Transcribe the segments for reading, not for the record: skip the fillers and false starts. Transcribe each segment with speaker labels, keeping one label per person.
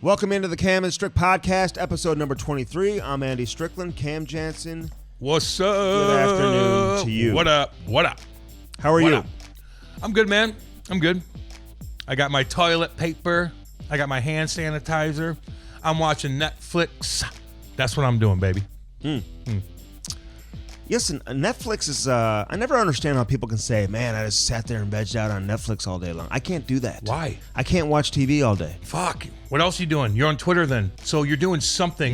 Speaker 1: Welcome into the Cam and Strick Podcast, episode number 23. I'm Andy Strickland. Cam Jansen.
Speaker 2: What's up?
Speaker 1: Good afternoon to you.
Speaker 2: What up? What up?
Speaker 1: How are you?
Speaker 2: I'm good, man. I'm good. I got my toilet paper. I got my hand sanitizer. I'm watching Netflix. That's what I'm doing, baby.
Speaker 1: Yes, and Netflix is, I never understand how people can say, man, I just sat there and vegged out on Netflix all day long. I can't do that.
Speaker 2: Why?
Speaker 1: I can't watch TV all day.
Speaker 2: Fuck. What else are you doing? You're on Twitter then. So you're doing something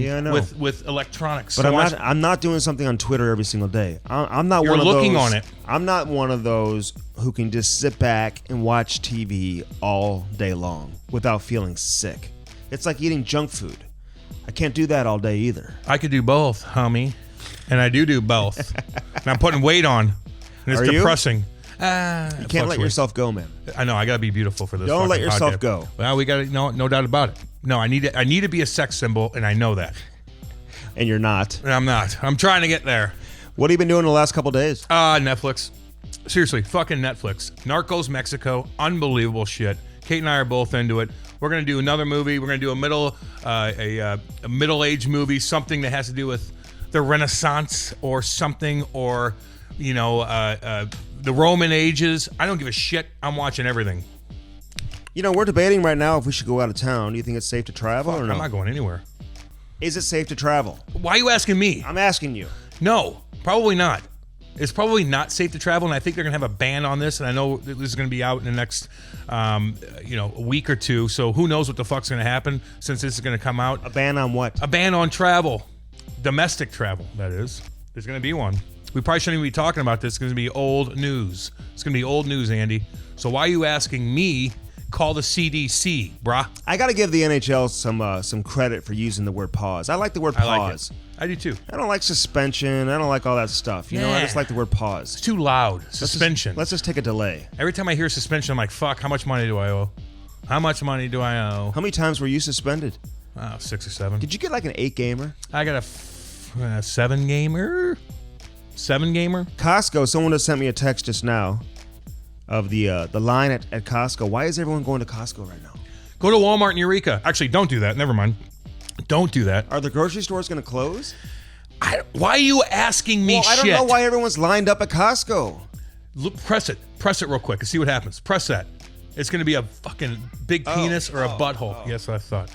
Speaker 2: with electronics.
Speaker 1: But
Speaker 2: so
Speaker 1: I'm not doing something on Twitter every single day. I'm not
Speaker 2: You're
Speaker 1: one of those.
Speaker 2: looking on it.
Speaker 1: I'm not one of those who can just sit back and watch TV all day long without feeling sick. It's like eating junk food. I can't do that all day either.
Speaker 2: I could do both, homie. And I do both. And I'm putting weight on. And it's depressing.
Speaker 1: You can't let yourself go, man.
Speaker 2: I know. I got to be beautiful for this.
Speaker 1: Don't let yourself
Speaker 2: podcast.
Speaker 1: go.
Speaker 2: Well, we got to, no doubt about it. No, I need to be a sex symbol, and I know that.
Speaker 1: And you're not.
Speaker 2: And I'm not. I'm trying to get there.
Speaker 1: What have you been doing the last couple days?
Speaker 2: Netflix. Seriously, fucking Netflix. Narcos Mexico. Unbelievable shit. Kate and I are both into it. We're going to do another movie. We're going to do a middle-aged movie, something that has to do with the Renaissance or something, or, the Roman ages. I don't give a shit. I'm watching everything.
Speaker 1: We're debating right now if we should go out of town. Do you think it's safe to travel or no?
Speaker 2: I'm not going anywhere.
Speaker 1: Is it safe to travel?
Speaker 2: Why are you asking me?
Speaker 1: I'm asking you.
Speaker 2: No, probably not. It's probably not safe to travel, and I think they're going to have a ban on this, and I know this is going to be out in the next, a week or two, so who knows what the fuck's going to happen since this is going to come out.
Speaker 1: A ban on what?
Speaker 2: A ban on travel. Domestic travel, that is. There's going to be one. We probably shouldn't even be talking about this. It's going to be old news. It's going to be old news, Andy. So why are you asking me? Call the CDC, brah. I
Speaker 1: got to give the NHL some credit for using the word pause. I like the word pause.
Speaker 2: I do too.
Speaker 1: I don't like suspension. I don't like all that stuff. I just like the word pause.
Speaker 2: It's too loud. Suspension.
Speaker 1: Let's just take a delay.
Speaker 2: Every time I hear suspension, I'm like, fuck, how much money do I owe? How much money do I owe?
Speaker 1: How many times were you suspended?
Speaker 2: 6 or 7.
Speaker 1: Did you get like an 8-gamer?
Speaker 2: I got a 7-gamer. 7-gamer.
Speaker 1: Costco, someone just sent me a text just now of the line at Costco. Why is everyone going to Costco right now?
Speaker 2: Go to Walmart and Eureka. Actually, don't do that. Never mind. Don't do that.
Speaker 1: Are the grocery stores going to close?
Speaker 2: Why are you asking me shit?
Speaker 1: I don't know why everyone's lined up at Costco.
Speaker 2: Look, press it real quick and see what happens. Press that. It's going to be a fucking big penis or a butthole. Yes, I thought.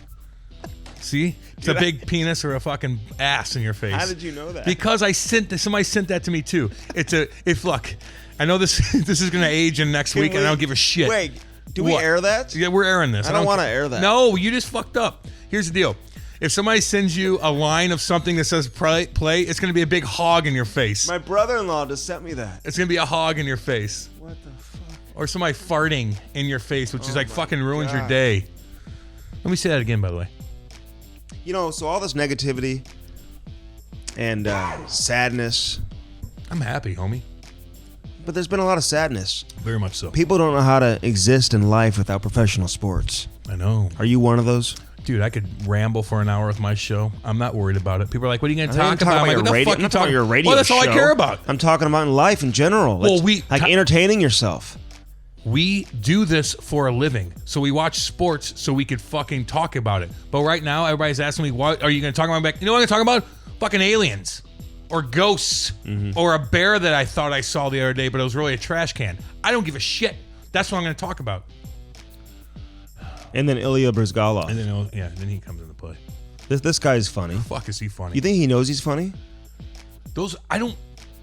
Speaker 2: See? It's a big penis or a fucking ass in your face.
Speaker 1: How did you know that?
Speaker 2: Because somebody sent that to me too. Look, I know this is going to age in next week and I don't give a shit.
Speaker 1: Wait, do we air that?
Speaker 2: Yeah, we're airing this.
Speaker 1: I don't want to air that.
Speaker 2: No, you just fucked up. Here's the deal. If somebody sends you a line of something that says play, it's going to be a big hog in your face.
Speaker 1: My brother-in-law just sent me that.
Speaker 2: It's going to be a hog in your face.
Speaker 1: What the fuck?
Speaker 2: Or somebody farting in your face, which is like fucking ruins your day. Let me say that again, by the way.
Speaker 1: So all this negativity and sadness.
Speaker 2: I'm happy, homie.
Speaker 1: But there's been a lot of sadness.
Speaker 2: Very much so.
Speaker 1: People don't know how to exist in life without professional sports.
Speaker 2: I know.
Speaker 1: Are you one of those?
Speaker 2: Dude, I could ramble for an hour with my show. I'm not worried about it. People are like, what are you going to talk about?
Speaker 1: I'm like, what the fuck are you talking about? Your radio
Speaker 2: Well, that's all
Speaker 1: show.
Speaker 2: I care about.
Speaker 1: I'm talking about in life in general. Entertaining yourself.
Speaker 2: We do this for a living. So we watch sports so we could fucking talk about it. But right now, everybody's asking me, what are you going to talk about? You know what I'm going to talk about? Fucking aliens. Or ghosts. Or a bear that I thought I saw the other day, but it was really a trash can. I don't give a shit. That's what I'm going to talk about.
Speaker 1: And then Ilya Bryzgalov.
Speaker 2: And then he comes into play.
Speaker 1: This guy's funny.
Speaker 2: The fuck is he funny?
Speaker 1: You think he knows he's funny?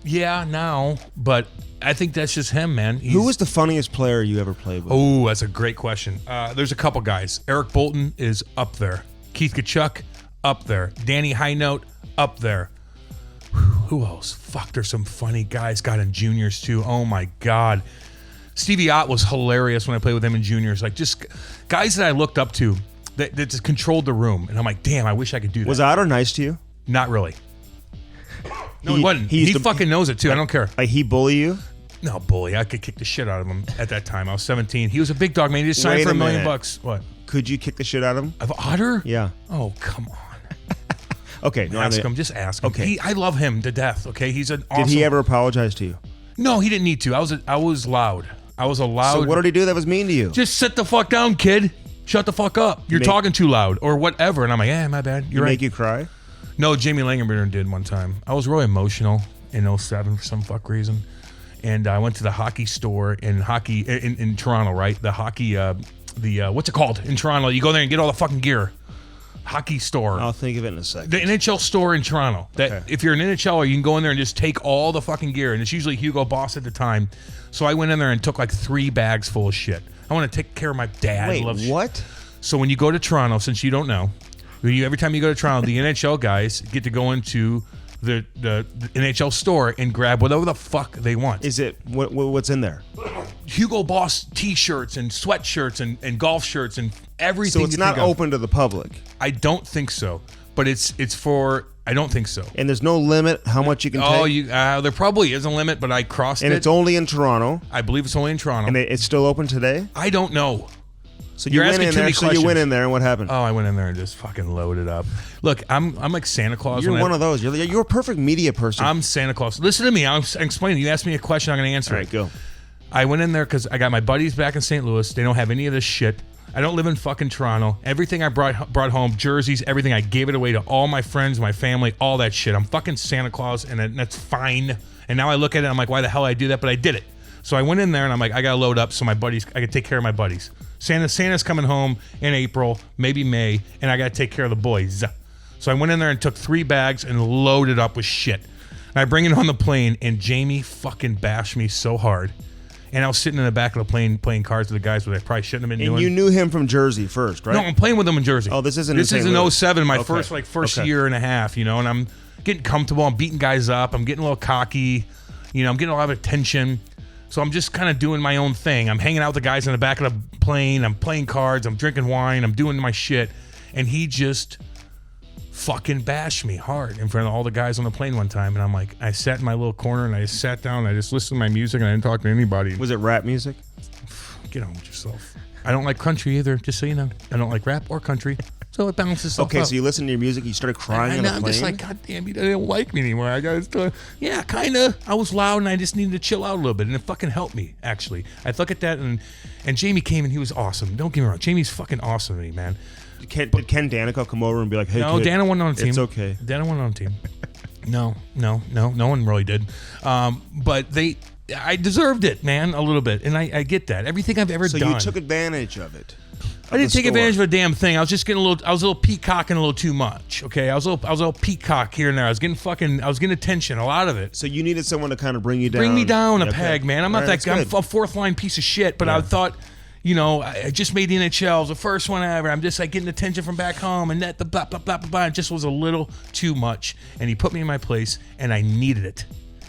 Speaker 2: Now, but I think that's just him, man.
Speaker 1: Who was the funniest player you ever played with?
Speaker 2: Oh, that's a great question. There's a couple guys. Eric Bolton is up there. Keith Kachuk, up there. Danny Highnote, up there. Who else? Fuck, there's some funny guys. Got in juniors, too. Oh, my God. Stevie Ott was hilarious when I played with him in juniors. Like, just guys that I looked up to that just controlled the room. And I'm like, damn, I wish I could do that.
Speaker 1: Was Otter nice to you?
Speaker 2: Not really. No, he wasn't. He fucking knows it, too. I don't care.
Speaker 1: Like, he bully you?
Speaker 2: No, bully. I could kick the shit out of him at that time. I was 17. He was a big dog, man. He just signed for $1 million. What?
Speaker 1: Could you kick the shit out of him?
Speaker 2: Of Otter?
Speaker 1: Yeah.
Speaker 2: Oh, come on.
Speaker 1: Okay, no,
Speaker 2: ask him. Just ask him.
Speaker 1: Okay.
Speaker 2: I love him to death. Okay, he's an awesome.
Speaker 1: Did he ever apologize to you?
Speaker 2: No, he didn't need to. I was loud. I was a loud.
Speaker 1: So what did he do that was mean to you?
Speaker 2: Just sit the fuck down, kid. Shut the fuck up. You're talking too loud or whatever. And I'm like, yeah, my bad. You're right.
Speaker 1: Make you cry?
Speaker 2: No, Jamie Langenbrunner did one time. I was really emotional in 07 for some fuck reason. And I went to the hockey store in Toronto, right? The hockey, what's it called in Toronto? You go there and get all the fucking gear. Hockey store.
Speaker 1: I'll think of it in a second.
Speaker 2: The NHL store in Toronto. If you're an NHLer, you can go in there and just take all the fucking gear. And it's usually Hugo Boss at the time. So I went in there and took like 3 bags full of shit. I want to take care of my dad.
Speaker 1: Wait, what?
Speaker 2: So when you go to Toronto, since you don't know, every time you go to Toronto, the NHL guys get to go into the NHL store and grab whatever the fuck they want.
Speaker 1: Is it what's in there?
Speaker 2: Hugo Boss T-shirts and sweatshirts and golf shirts and everything.
Speaker 1: So it's not open to the public.
Speaker 2: I don't think so, but it's for. I don't think so.
Speaker 1: And there's no limit how much you can take?
Speaker 2: There probably is a limit, but I crossed it.
Speaker 1: And it's only in Toronto?
Speaker 2: I believe it's only in Toronto.
Speaker 1: And it's still open today?
Speaker 2: I don't know.
Speaker 1: So you went in there, you went in there, and what happened?
Speaker 2: Oh, I went in there and just fucking loaded up. Look, I'm like Santa Claus.
Speaker 1: You're one of those. You're a perfect media person.
Speaker 2: I'm Santa Claus. Listen to me. I'm explaining. You asked me a question, I'm going to answer it.
Speaker 1: All right, go.
Speaker 2: I went in there because I got my buddies back in St. Louis. They don't have any of this shit. I don't live in fucking Toronto. Everything I brought home, jerseys, everything, I gave it away to all my friends, my family, all that shit. I'm fucking Santa Claus, and that's fine. And now I look at it, I'm like, why the hell I do that? But I did it. So I went in there, and I'm like, I got to load up so my buddies, I can take care of my buddies. Santa's coming home in April, maybe May, and I got to take care of the boys. So I went in there and took 3 bags and loaded up with shit. And I bring it on the plane, and Jamie fucking bashed me so hard. And I was sitting in the back of the plane playing cards with the guys, but I probably shouldn't have been doing.
Speaker 1: And you knew him from Jersey first, right?
Speaker 2: No, I'm playing with him in Jersey.
Speaker 1: Oh, this isn't.
Speaker 2: This is in 07, my
Speaker 1: okay.
Speaker 2: first year and a half, and I'm getting comfortable. I'm beating guys up. I'm getting a little cocky. I'm getting a lot of attention. So I'm just kind of doing my own thing. I'm hanging out with the guys in the back of the plane. I'm playing cards. I'm drinking wine. I'm doing my shit. And he just fucking bashed me hard in front of all the guys on the plane one time. And I'm like, I sat in my little corner and I just sat down and I just listened to my music and I didn't talk to anybody.
Speaker 1: Was it rap music?
Speaker 2: Get on with yourself. I don't like country either, just so you know. I don't like rap or country. So it balances itself out.
Speaker 1: So you listened to your music, you started crying on the plane?
Speaker 2: I'm just like, God damn, you don't like me anymore. I got yeah, kind of. I was loud and I just needed to chill out a little bit. And it fucking helped me, actually. I look at that and Jamie came and he was awesome. Don't get me wrong. Jamie's fucking awesome to me, man.
Speaker 1: Did Ken Danica come over and be like, hey,
Speaker 2: no,
Speaker 1: kid,
Speaker 2: Dana wasn't on the team.
Speaker 1: It's okay.
Speaker 2: Dana wasn't on the team. No one really did. But I deserved it, man, a little bit. And I get that. Everything I've ever done.
Speaker 1: So you took advantage of it.
Speaker 2: I didn't take advantage of a damn thing. I was just getting a little peacocking a little too much. Okay, I was a little peacock here and there. I was getting attention, a lot of it.
Speaker 1: So you needed someone to kind of bring you down.
Speaker 2: Bring me down a peg, man. I'm not that guy. I'm a 4th line piece of shit. But I thought, I just made the NHL. It was the first one ever. I'm just like getting attention from back home, and that the blah blah blah blah blah. It just was a little too much. And he put me in my place, and I needed it.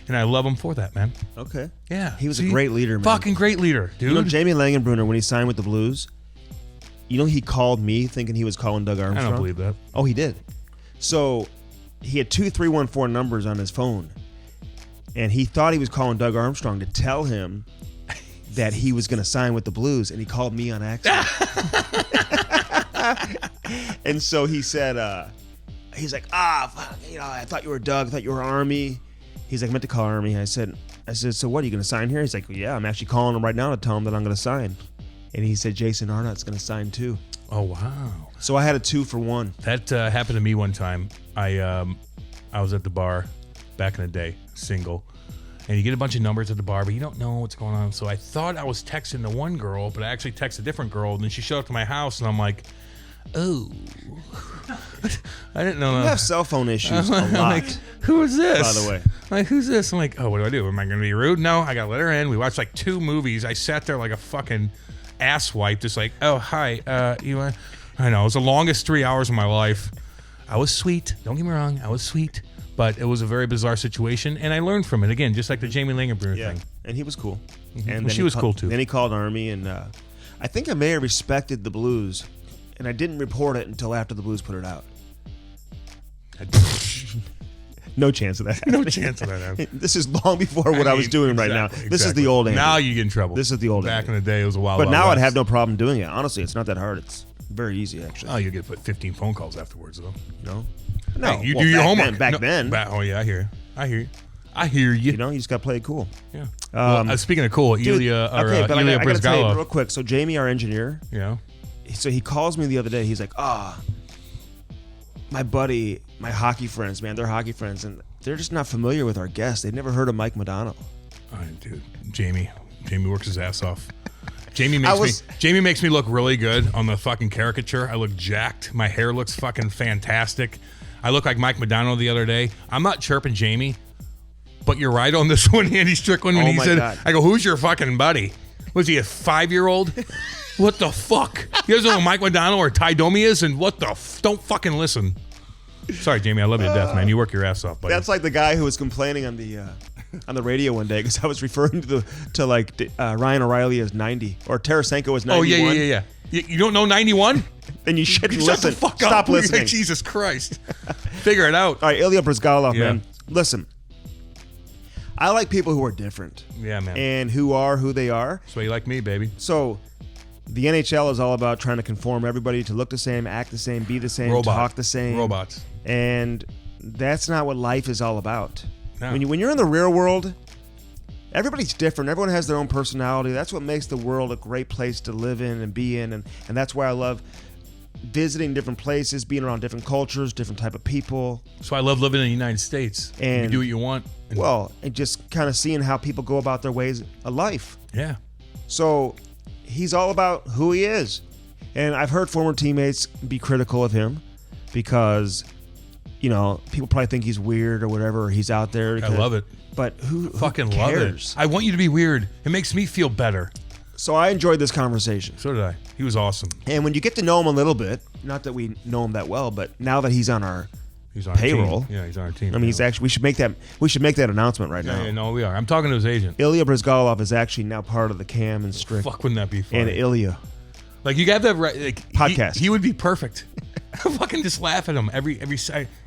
Speaker 2: And I love him for that, man.
Speaker 1: Okay.
Speaker 2: Yeah.
Speaker 1: He was a great leader, man.
Speaker 2: Fucking great leader, dude.
Speaker 1: Jamie Langenbrunner, when he signed with the Blues, he called me thinking he was calling Doug Armstrong.
Speaker 2: I don't believe that.
Speaker 1: Oh, he did. So he had 2 314 numbers on his phone, and he thought he was calling Doug Armstrong to tell him that he was going to sign with the Blues, and he called me on accident. And so he said, he's like, fuck, I thought you were Doug, I thought you were Army. He's like, I meant to call Army. I said, so what, are you going to sign here? He's like, well, yeah, I'm actually calling him right now to tell him that I'm going to sign. And he said, Jason Arnott's going to sign too.
Speaker 2: Oh, wow.
Speaker 1: So I had a 2-for-1.
Speaker 2: That happened to me one time. I was at the bar back in the day, single. And you get a bunch of numbers at the bar, but you don't know what's going on. So I thought I was texting the one girl, but I actually texted a different girl. And then she showed up to my house, and I'm like, oh. I didn't know.
Speaker 1: You have cell phone issues a lot.
Speaker 2: Like, who is this?
Speaker 1: By the way.
Speaker 2: Like, who's this? I'm like, oh, what do? Am I going to be rude? No, I got to let her in. We watched like 2 movies. I sat there like a fucking asswipe, just like, oh, hi. You want? I know. It was the longest 3 hours of my life. I was sweet. Don't get me wrong. I was sweet. But it was a very bizarre situation, and I learned from it. Again, just like the Jamie Langenbrunner thing.
Speaker 1: And he was cool.
Speaker 2: Mm-hmm.
Speaker 1: And
Speaker 2: well, she was cool, too.
Speaker 1: Then he called Army, and I think I may have respected the Blues, and I didn't report it until after the Blues put it out. No chance of that.
Speaker 2: No chance of that.
Speaker 1: This is long before what I was doing right now. This is the old Andy.
Speaker 2: Now you get in trouble.
Speaker 1: This is the old
Speaker 2: Back
Speaker 1: Andy.
Speaker 2: in the day, it was a while.
Speaker 1: But now I'd have no problem doing it. Honestly, it's not that hard. It's very easy, actually.
Speaker 2: Oh, you get put 15 phone calls afterwards, though.
Speaker 1: No? No,
Speaker 2: Hey, you
Speaker 1: well,
Speaker 2: do your
Speaker 1: back
Speaker 2: homework.
Speaker 1: then- back then.
Speaker 2: Oh, yeah, I hear you.
Speaker 1: You know, you just got to play it cool.
Speaker 2: Yeah. Speaking of cool,
Speaker 1: Dude,
Speaker 2: Ilya
Speaker 1: okay, but I got to tell you
Speaker 2: Bryzgalov.
Speaker 1: real quick. So Jamie, our engineer,
Speaker 2: Yeah.
Speaker 1: so he calls me the other day. He's like, my buddy, my hockey friends, man, they're hockey friends, and they're just not familiar with our guest. They've never heard of Mike Modano.
Speaker 2: Dude, Jamie works his ass off. Jamie makes me look really good on the fucking caricature. I look jacked. My hair looks fucking fantastic. I look like Mike Modano the other day. I'm not chirping Jamie, but you're right on this one, Andy Strickland, when he said,
Speaker 1: God.
Speaker 2: I go, who's your fucking buddy? Was he a 5-year-old? What the fuck? You guys know who Mike Modano or Ty Domi is? And what the don't fucking listen. Sorry, Jamie, I love you to death, man. You work your ass off, buddy.
Speaker 1: That's like the guy who was complaining on the radio one day because I was referring to Ryan O'Reilly as 90 or Tarasenko as 91.
Speaker 2: Oh, yeah. You don't know 91?
Speaker 1: Then you shouldn't
Speaker 2: Shut
Speaker 1: listen.
Speaker 2: the fuck
Speaker 1: Stop
Speaker 2: up.
Speaker 1: listening.
Speaker 2: Jesus Christ. Figure it out.
Speaker 1: All right, Ilya Bryzgalov,
Speaker 2: Yeah.
Speaker 1: man. Listen, I like people who are different.
Speaker 2: Yeah, man.
Speaker 1: And who are who they are.
Speaker 2: That's why you like me, baby.
Speaker 1: So the NHL is all about trying to conform everybody to look the same, act the same, be the same, talk the same.
Speaker 2: Robots.
Speaker 1: And that's not what life is all about.
Speaker 2: No.
Speaker 1: When you're in the real world, everybody's different. Everyone has their own personality. That's what makes the world a great place to live in and be in. And that's why I love visiting different places, being around different cultures, different type of people.
Speaker 2: So I love living in the United States.
Speaker 1: And
Speaker 2: you do what you want.
Speaker 1: And just kind of seeing how people go about their ways of life.
Speaker 2: Yeah.
Speaker 1: So he's all about who he is. And I've heard former teammates be critical of him because, you know, people probably think he's weird or whatever, or he's out there.
Speaker 2: I love it.
Speaker 1: But who
Speaker 2: Fucking
Speaker 1: cares?
Speaker 2: love it. I want you to be weird. It makes me feel better.
Speaker 1: So I enjoyed this conversation.
Speaker 2: So did I. He was awesome.
Speaker 1: And when you get to know him a little bit, not that we know him that well, but now that he's on our
Speaker 2: He's on
Speaker 1: payroll.
Speaker 2: Our team. Yeah, he's on our team.
Speaker 1: I mean, he's actually we should make that announcement right now.
Speaker 2: Yeah, no, we are. I'm talking to his agent.
Speaker 1: Ilya Bryzgalov is actually now part of the Cam and Strick
Speaker 2: Fuck, wouldn't that be fun?
Speaker 1: and Ilya
Speaker 2: Like you got that right. Like,
Speaker 1: podcast.
Speaker 2: He would be perfect. Fucking just laugh at him every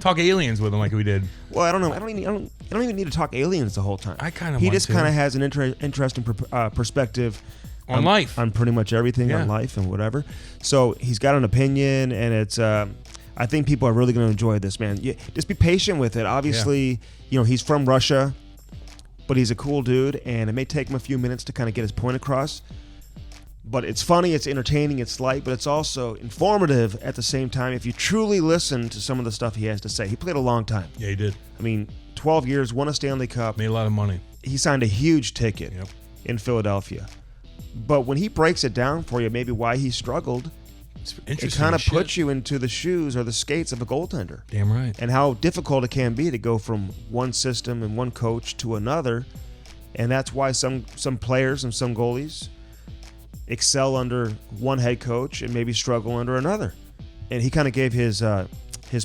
Speaker 2: talk aliens with him like we did.
Speaker 1: Well, I don't know. I don't even need to talk aliens the whole time.
Speaker 2: I kind of
Speaker 1: He
Speaker 2: want
Speaker 1: just
Speaker 2: to.
Speaker 1: kind of has an interesting perspective
Speaker 2: On life.
Speaker 1: on pretty much everything
Speaker 2: Yeah.
Speaker 1: on life and whatever. So he's got an opinion, and it's. I think people are really going to enjoy this, man. Just be patient with it. Obviously, you know, he's from Russia, but he's a cool dude, and it may take him a few minutes to kind of get his point across. But it's funny, it's entertaining, it's light, but it's also informative at the same time if you truly listen to some of the stuff he has to say. He played a long time.
Speaker 2: Yeah, he did.
Speaker 1: I mean, 12 years, won a Stanley Cup.
Speaker 2: Made a lot of money.
Speaker 1: He signed a huge ticket
Speaker 2: Yep.
Speaker 1: in Philadelphia. But when he breaks it down for you, maybe why he struggled,
Speaker 2: It's
Speaker 1: it
Speaker 2: interesting.
Speaker 1: kind of
Speaker 2: as shit.
Speaker 1: puts you into the shoes or the skates of a goaltender.
Speaker 2: Damn right.
Speaker 1: And how difficult it can be to go from one system and one coach to another. And that's why some players and some goalies excel under one head coach and maybe struggle under another. And he kind of gave his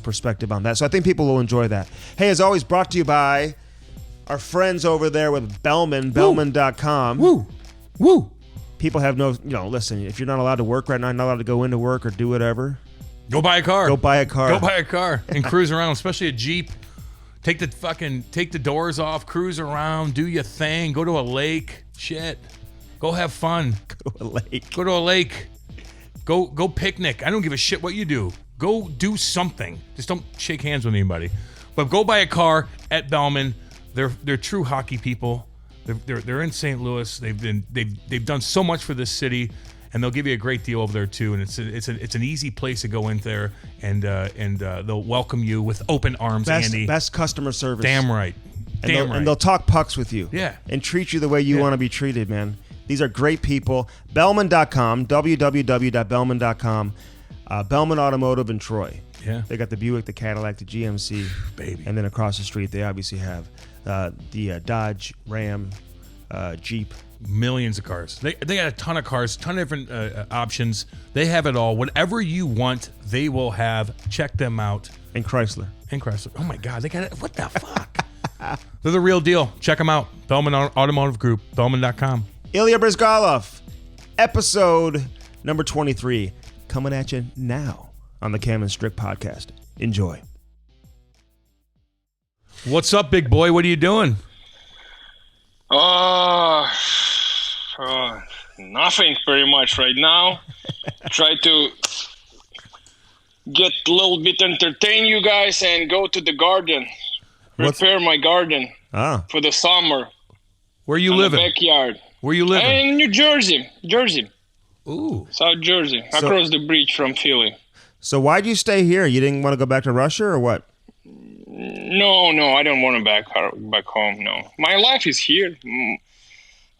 Speaker 1: perspective on that. So I think people will enjoy that. Hey, as always, brought to you by our friends over there with Bellman, Bellman.com.
Speaker 2: Woo. Woo.
Speaker 1: People have listen, if you're not allowed to work right now, you're not allowed to go into work or do whatever,
Speaker 2: Go buy a car.
Speaker 1: go buy a car.
Speaker 2: Go buy a car and cruise around, especially a Jeep. Take the doors off, cruise around, do your thing, go to a lake. Shit. Go have fun.
Speaker 1: Go to a lake.
Speaker 2: Go to a lake. Go picnic. I don't give a shit what you do. Go do something. Just don't shake hands with anybody. But go buy a car at Bellman. They're true hockey people. They're in St. Louis. They've done so much for this city, and they'll give you a great deal over there too. And it's an easy place to go in there, and they'll welcome you with open arms. Andy,
Speaker 1: Best customer service.
Speaker 2: damn right.
Speaker 1: And they'll talk pucks with you.
Speaker 2: Yeah.
Speaker 1: And treat you the way you want to be treated, man. These are great people. Bellman.com, www.bellman.com. Bellman Automotive in Troy.
Speaker 2: Yeah.
Speaker 1: They got the Buick, the Cadillac, the GMC.
Speaker 2: Baby.
Speaker 1: And then across the street, they obviously have the Dodge, Ram, Jeep.
Speaker 2: Millions of cars. They got a ton of cars, ton of different options. They have it all. Whatever you want, they will have. Check them out.
Speaker 1: And Chrysler.
Speaker 2: And Chrysler. Oh my God, they got it. What the fuck? They're the real deal. Check them out. Bellman Automotive Group. Bellman.com.
Speaker 1: Ilya Bryzgalov, episode number 23, coming at you now on the Cam and Strick Podcast. Enjoy.
Speaker 2: What's up, big boy? What are you doing?
Speaker 3: Nothing very much right now. Try to get a little bit entertain you guys and go to the garden. Prepare my garden for the summer.
Speaker 2: Where you living?
Speaker 3: The backyard.
Speaker 2: Where you living?
Speaker 3: In New Jersey.
Speaker 2: Ooh.
Speaker 3: South Jersey. Across the bridge from Philly.
Speaker 1: So why'd you stay here? You didn't want to go back to Russia or what?
Speaker 3: No, I don't want to back home, no. My life is here.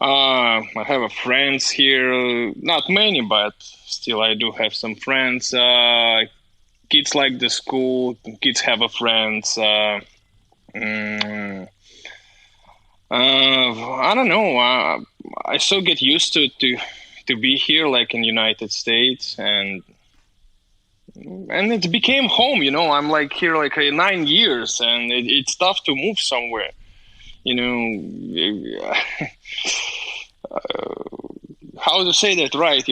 Speaker 3: I have friends here. Not many, but still I do have some friends. Kids like the school. Kids have friends. I don't know. I still get used to be here, like in United States, and it became home. I'm like here like 9 years, and it's tough to move somewhere. How to say that right?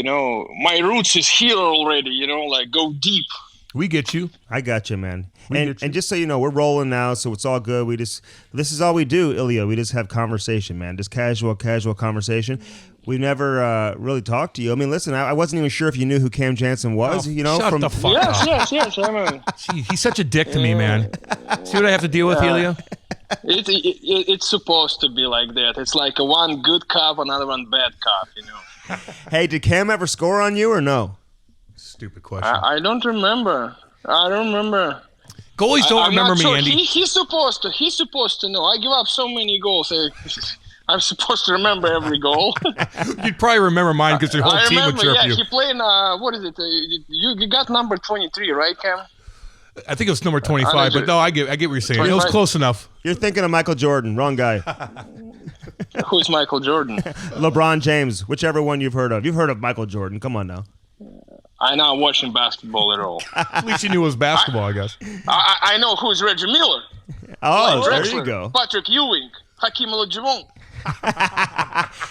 Speaker 3: My roots is here already. Like go deep.
Speaker 2: We get you.
Speaker 1: I got you, man. And just so you know, we're rolling now, so it's all good. This is all we do, Ilya. We just have conversation, man. Just casual conversation. We've never really talked to you. I mean, listen, I wasn't even sure if you knew who Cam Jansen was.
Speaker 2: Shut the fuck up.
Speaker 3: Yes.
Speaker 2: Gee, he's such a dick to me, man. See what I have to deal with, Ilya?
Speaker 3: It's supposed to be like that. It's like one good cop, another one bad cop.
Speaker 1: Hey, did Cam ever score on you or no?
Speaker 2: Stupid question.
Speaker 3: I don't remember.
Speaker 2: Goalies don't remember me,
Speaker 3: sure.
Speaker 2: Andy.
Speaker 3: He's supposed to. He's supposed to know. I give up so many goals. I'm supposed to remember every goal.
Speaker 2: You'd probably remember mine because your whole team would chirp you.
Speaker 3: He played. What is it? You got number 23, right, Cam?
Speaker 2: I think it was number 25, but no, I get what you're saying. 25? It was close enough.
Speaker 1: You're thinking of Michael Jordan. Wrong guy.
Speaker 3: Who's Michael Jordan?
Speaker 1: LeBron James, whichever one you've heard of. You've heard of Michael Jordan. Come on now.
Speaker 3: I'm not watching basketball at all.
Speaker 2: At least you knew it was basketball, I guess.
Speaker 3: I know who's Reggie Miller.
Speaker 1: Oh, there you go.
Speaker 3: Patrick Ewing. Hakeem Olajuwon.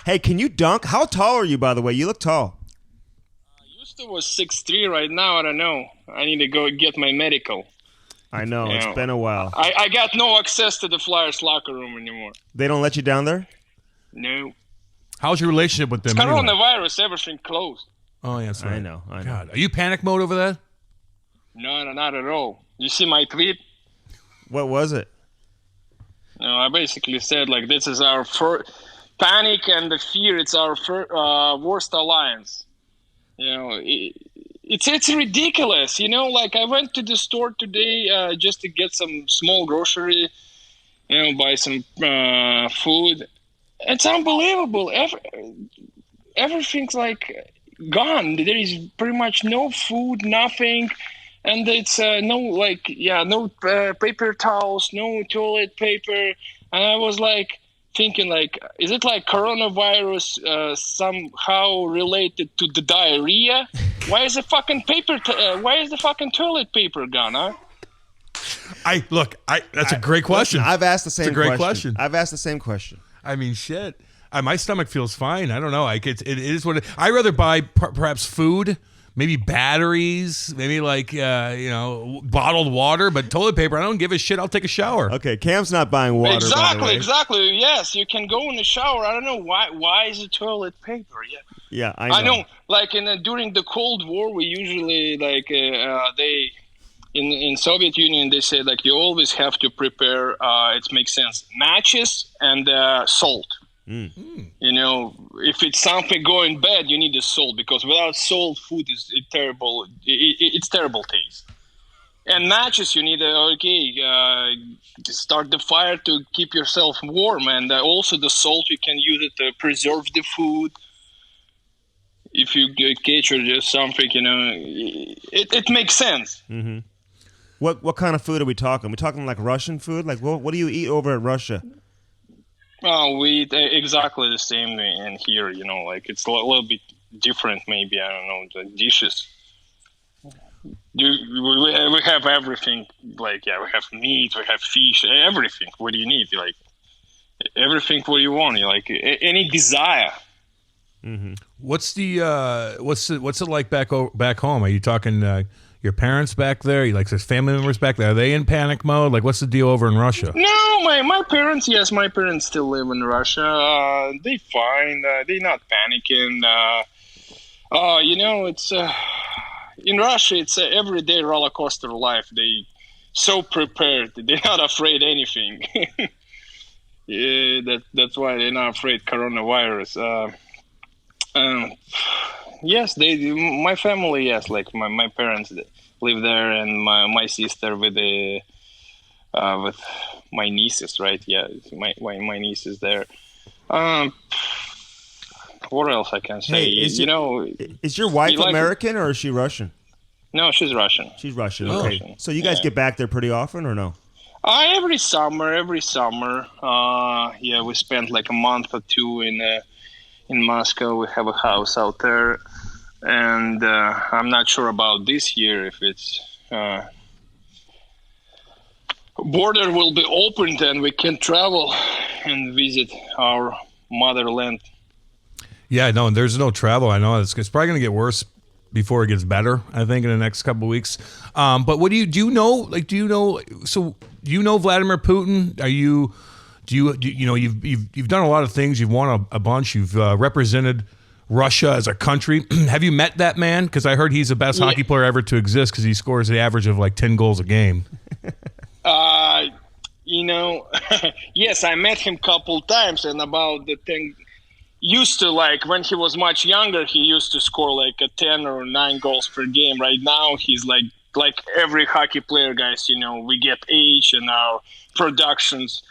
Speaker 1: Hey, can you dunk? How tall are you, by the way? You look tall.
Speaker 3: Used to was 6'3". Right now, I don't know. I need to go get my medical.
Speaker 1: I know. It's been a while.
Speaker 3: I got no access to the Flyers locker room anymore.
Speaker 1: They don't let you down there?
Speaker 3: No.
Speaker 2: How's your relationship with them?
Speaker 3: Coronavirus, everything closed.
Speaker 2: Oh, yeah, that's right.
Speaker 1: I know.
Speaker 2: God, are you panic mode over that?
Speaker 3: No, not at all. You see my tweet?
Speaker 1: What was it?
Speaker 3: No, I basically said, like, this is our panic and the fear. It's our worst alliance. It's ridiculous. Like I went to the store today just to get some small grocery, buy some food. It's unbelievable. Everything's like gone. There is pretty much no food, nothing. And it's no paper towels, no toilet paper. And I was like thinking, like, is it like coronavirus somehow related to the diarrhea? Why is the fucking toilet paper gone, huh?
Speaker 2: That's a great question.
Speaker 1: Listen, I've asked the same
Speaker 2: It's a great question.
Speaker 1: I've asked the same question.
Speaker 2: I mean, shit. My stomach feels fine. I don't know. It is what I'd rather buy perhaps food, maybe batteries, maybe bottled water, but toilet paper, I don't give a shit. I'll take a shower.
Speaker 1: Okay, Cam's not buying water.
Speaker 3: Exactly. Yes, you can go in the shower. I don't know why is it toilet paper?
Speaker 1: Yeah, I know.
Speaker 3: Like during the Cold War, we usually in Soviet Union they said like you always have to prepare. It makes sense. Matches and salt. If it's something going bad, you need the salt because without salt, food is terrible. It's terrible taste. And matches, you need to start the fire to keep yourself warm, and also the salt you can use it to preserve the food. If you catch or just something, it makes sense.
Speaker 1: Mm-hmm. What kind of food are we talking? Are we talking like Russian food? Like what do you eat over at Russia?
Speaker 3: Oh, we eat exactly the same in here, like it's a little bit different maybe, I don't know, the dishes. We have everything, like, we have meat, we have fish, everything. What do you need? Like, everything what you want, like, any desire.
Speaker 2: Mm-hmm. What's it like back home? Are you talking your parents back there? You like there's family members back there? Are they in panic mode? Like, what's the deal over in Russia?
Speaker 3: No, my parents. Yes, my parents still live in Russia. They fine. They're not panicking. It's in Russia, it's an everyday roller coaster life. They so prepared. They're not afraid anything. Yeah, that's why they're not afraid coronavirus. Yes, my family. Yes, like my parents live there, and my sister with my nieces. Right? Yeah, my niece is there. What else I can say?
Speaker 1: Hey, is your wife American or is she Russian?
Speaker 3: No, she's Russian.
Speaker 1: She's Russian. Okay. Russian. So you guys get back there pretty often, or no?
Speaker 3: Every summer. Yeah, we spent like a month or two in Moscow. We have a house out there, and I'm not sure about this year if it's border will be opened and we can travel and visit our motherland.
Speaker 2: Yeah, no, there's no travel. I know it's probably going to get worse before it gets better, I think, in the next couple of weeks. But what do you know Vladimir Putin? You've done a lot of things. You've won a bunch. You've represented Russia as a country. Have you met that man? Because I heard he's the best hockey player ever to exist because he scores the average of like 10 goals a game.
Speaker 3: Yes, I met him a couple times, and about the thing. Used to, like, when he was much younger, he used to score like a 10 or 9 goals per game. Right now, he's like every hockey player, guys, we get age and our productions,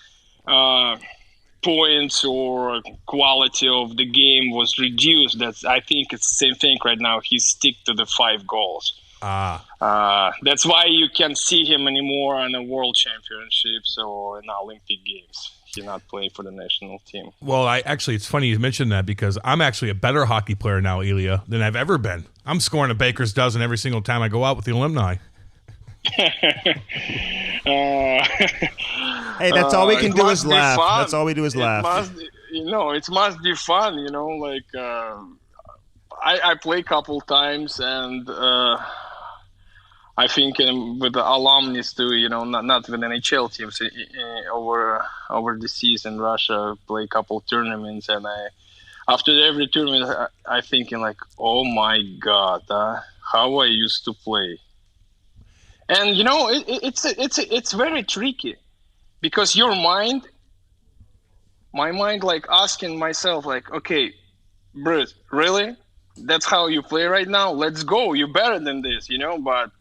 Speaker 3: points or quality of the game was reduced. I think it's the same thing right now. He stick to the 5 goals. That's why you can't see him anymore on the World Championships or in Olympic Games. He's not playing for the national team.
Speaker 2: Well, it's funny you mentioned that because I'm actually a better hockey player now, Ilya, than I've ever been. I'm scoring a baker's dozen every single time I go out with the alumni.
Speaker 1: Hey, that's all we can do is laugh.
Speaker 3: Fun.
Speaker 1: That's all we do is laugh.
Speaker 3: It must be fun, like I play a couple times and I think with the alumnis too, not with NHL teams over the season, Russia play a couple tournaments, and after every tournament, I thinking like, oh my God, how I used to play, and it's very tricky because my mind, like asking myself, like, okay, Bruce, really? That's how you play right now? Let's go. You're better than this, but.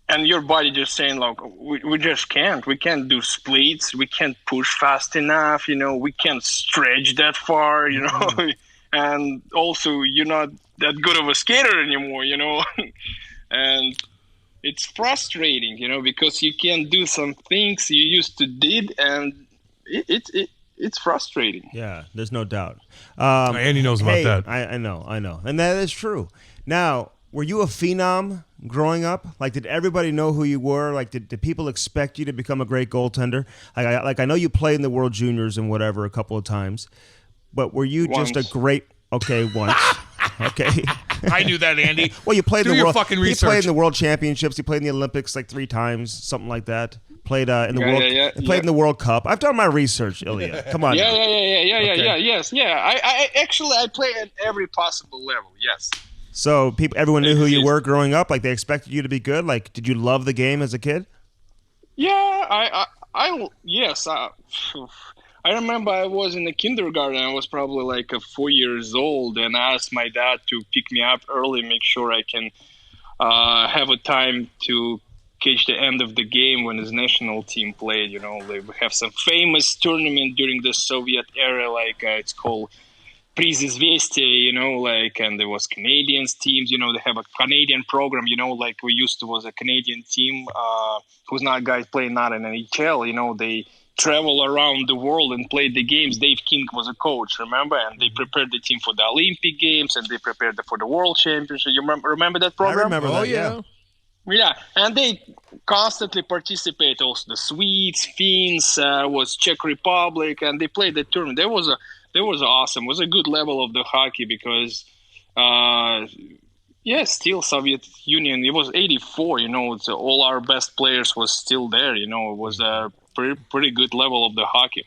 Speaker 3: And your body just saying, like, we just can't. We can't do splits. We can't push fast enough. We can't stretch that far.
Speaker 1: Mm-hmm.
Speaker 3: And also you're not that good of a skater anymore. And it's frustrating. Because you can't do some things you used to did, and it's frustrating.
Speaker 1: Yeah, there's no doubt.
Speaker 2: Andy knows about that.
Speaker 1: I know, and that is true. Now, were you a phenom growing up? Like, did everybody know who you were? Like, did people expect you to become a great goaltender? I know you played in the World Juniors and whatever a couple of times, but were you
Speaker 3: once.
Speaker 1: just a great? Okay, once. Okay.
Speaker 2: I knew that, Andy.
Speaker 1: Well, you played
Speaker 2: Do
Speaker 1: in the
Speaker 2: your
Speaker 1: world.
Speaker 2: fucking
Speaker 1: He
Speaker 2: research.
Speaker 1: played in the World Championships. He played in the Olympics like 3 times, something like that. Played in the World. He played in the World Cup. I've done my research, Ilya. Come on.
Speaker 3: Yes. I play at every possible level. Yes.
Speaker 1: So everyone knew who you were growing up. Like, they expected you to be good. Like, did you love the game as a kid?
Speaker 3: Yeah, yes. I remember I was in the kindergarten. I was probably like 4 years old, and I asked my dad to pick me up early, make sure I can have a time to catch the end of the game when his national team played. We have some famous tournament during the Soviet era, like it's called Приз Известия, and there was Canadians teams, they have a Canadian program, like we used to was a Canadian team who's not guys playing not in NHL, they travel around the world and play the games. Dave King was a coach, remember? And they prepared the team for the Olympic Games and they prepared for the World Championship. You remember that program?
Speaker 1: I remember that, yeah.
Speaker 3: Yeah, and they constantly participate. Also, the Swedes, Finns, was Czech Republic, and they played the tournament. That was awesome. It was a good level of the hockey because, still Soviet Union. It was 84. All our best players was still there. It was a pretty good level of the hockey.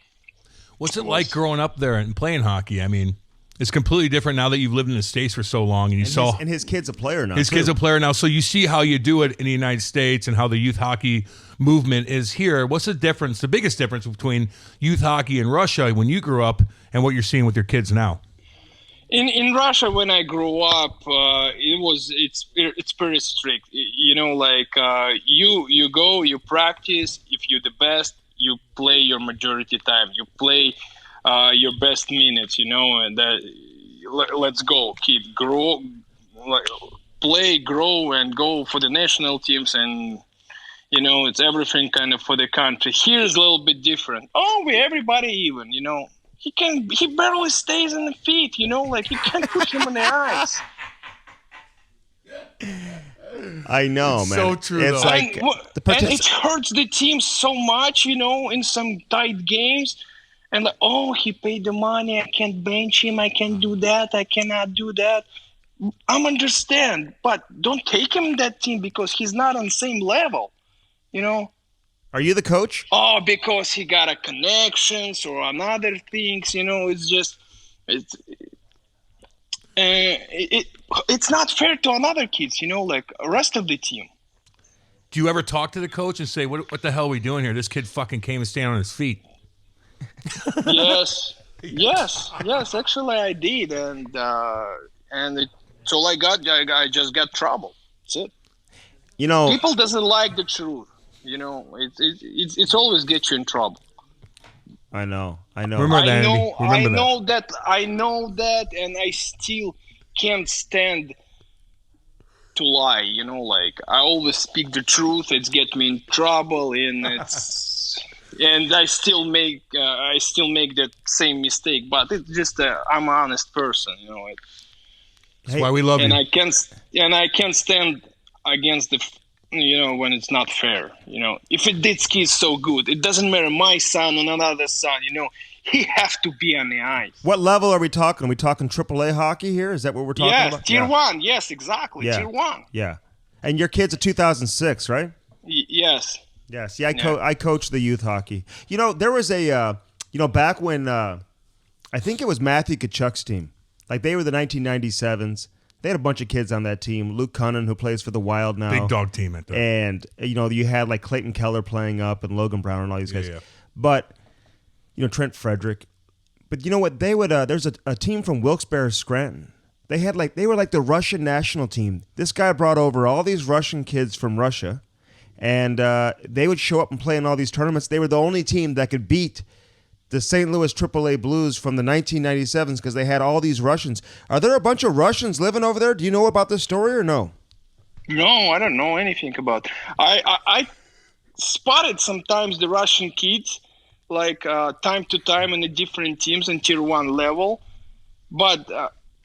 Speaker 2: What's it like growing up there and playing hockey? I mean, is completely different now that you've lived in the States for so long, and
Speaker 1: his kid's a player now.
Speaker 2: His kid's a player now, so you see how you do it in the United States and how the youth hockey movement is here. What's the difference, the biggest difference between youth hockey in Russia when you grew up and what you're seeing with your kids now?
Speaker 3: In Russia, when I grew up, it's pretty strict. You know, like you go, you practice. If you're the best, you play your majority time. You play your best minutes. You know, and let's go, kid. Grow, play, grow, and go for the national teams. And you know, it's everything kind of for the country. Here is a little bit different. Oh, everybody even. You know. He barely stays on the feet, you know, like you can't put him on the ice.
Speaker 1: I know,
Speaker 2: it's
Speaker 1: man.
Speaker 2: So true,
Speaker 1: it's
Speaker 2: though.
Speaker 1: like
Speaker 3: and it hurts the team so much, you know, in some tight games. And like, oh, he paid the money. I can't bench him. I can't do that. I cannot do that. I understand, but don't take him in that team because he's not on the same level, you know.
Speaker 1: Are you the coach?
Speaker 3: Oh, because he got a connections or another things, you know. It's not fair to another kids, you know, like the rest of the team.
Speaker 2: Do you ever talk to the coach and say, what the hell are we doing here? This kid fucking came and stand on his feet.
Speaker 3: Yes. Actually, I did, and it's all I got. I just got trouble. That's it.
Speaker 1: You know,
Speaker 3: people doesn't like the truth. You know, it's always get you in trouble.
Speaker 1: I know.
Speaker 2: Remember that, Andy.
Speaker 3: I know that, and I still can't stand to lie. You know, like I always speak the truth. It's get me in trouble, and it's and I still make that same mistake. But it's just I'm an honest person. You know,
Speaker 2: that's why we love you.
Speaker 3: I can't stand against the. You know, when it's not fair, you know, if Ditsky is so good, it doesn't matter my son or another son, you know, he have to be on the ice.
Speaker 1: What level are we talking? Are we talking AAA hockey here? Is that what we're talking about?
Speaker 3: Tier 1. Yes, exactly. Yeah. Tier 1.
Speaker 1: Yeah. And your kid's a 2006, right?
Speaker 3: Yes.
Speaker 1: Yes. Yeah, I coached the youth hockey. You know, there was a, back when, I think it was Matthew Tkachuk's team. Like, they were the 1997s. They had a bunch of kids on that team. Luke Cunnan, who plays for the Wild now.
Speaker 2: Big dog team at that.
Speaker 1: And, you had like Clayton Keller playing up and Logan Brown and all these guys.
Speaker 2: Yeah.
Speaker 1: But, Trent Frederick. But you know what? They would, there's a team from Wilkes-Barre, Scranton. They were like the Russian national team. This guy brought over all these Russian kids from Russia. And they would show up and play in all these tournaments. They were the only team that could beat the St. Louis AAA Blues from the 1997s because they had all these Russians. Are there a bunch of Russians living over there? Do you know about this story or no?
Speaker 3: No, I don't know anything about it. I spotted sometimes the Russian kids, like time to time in the different teams in Tier 1 level. But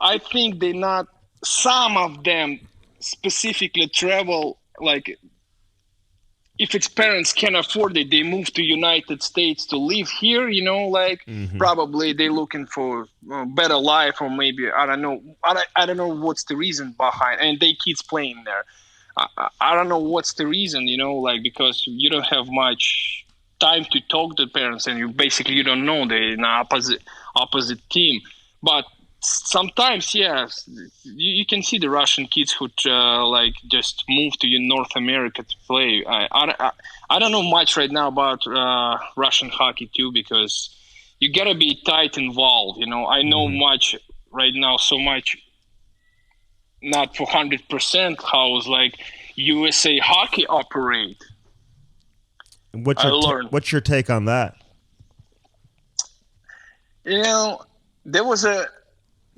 Speaker 3: I think some of them specifically travel, like if its parents can afford it, they move to United States to live here, you know, like probably they're looking for a better life or maybe, I don't know. I don't know what's the reason behind, and they kids playing there. I don't know what's the reason, you know, like because you don't have much time to talk to parents and you don't know they're in the opposite team. But sometimes, yes, you can see the Russian kids who like just move to North America to play. I don't know much right now about Russian hockey too because you gotta be tight involved. You know, I know much right now, so much not for 100% how like USA hockey operate.
Speaker 1: What's your take on that?
Speaker 3: You know, there was a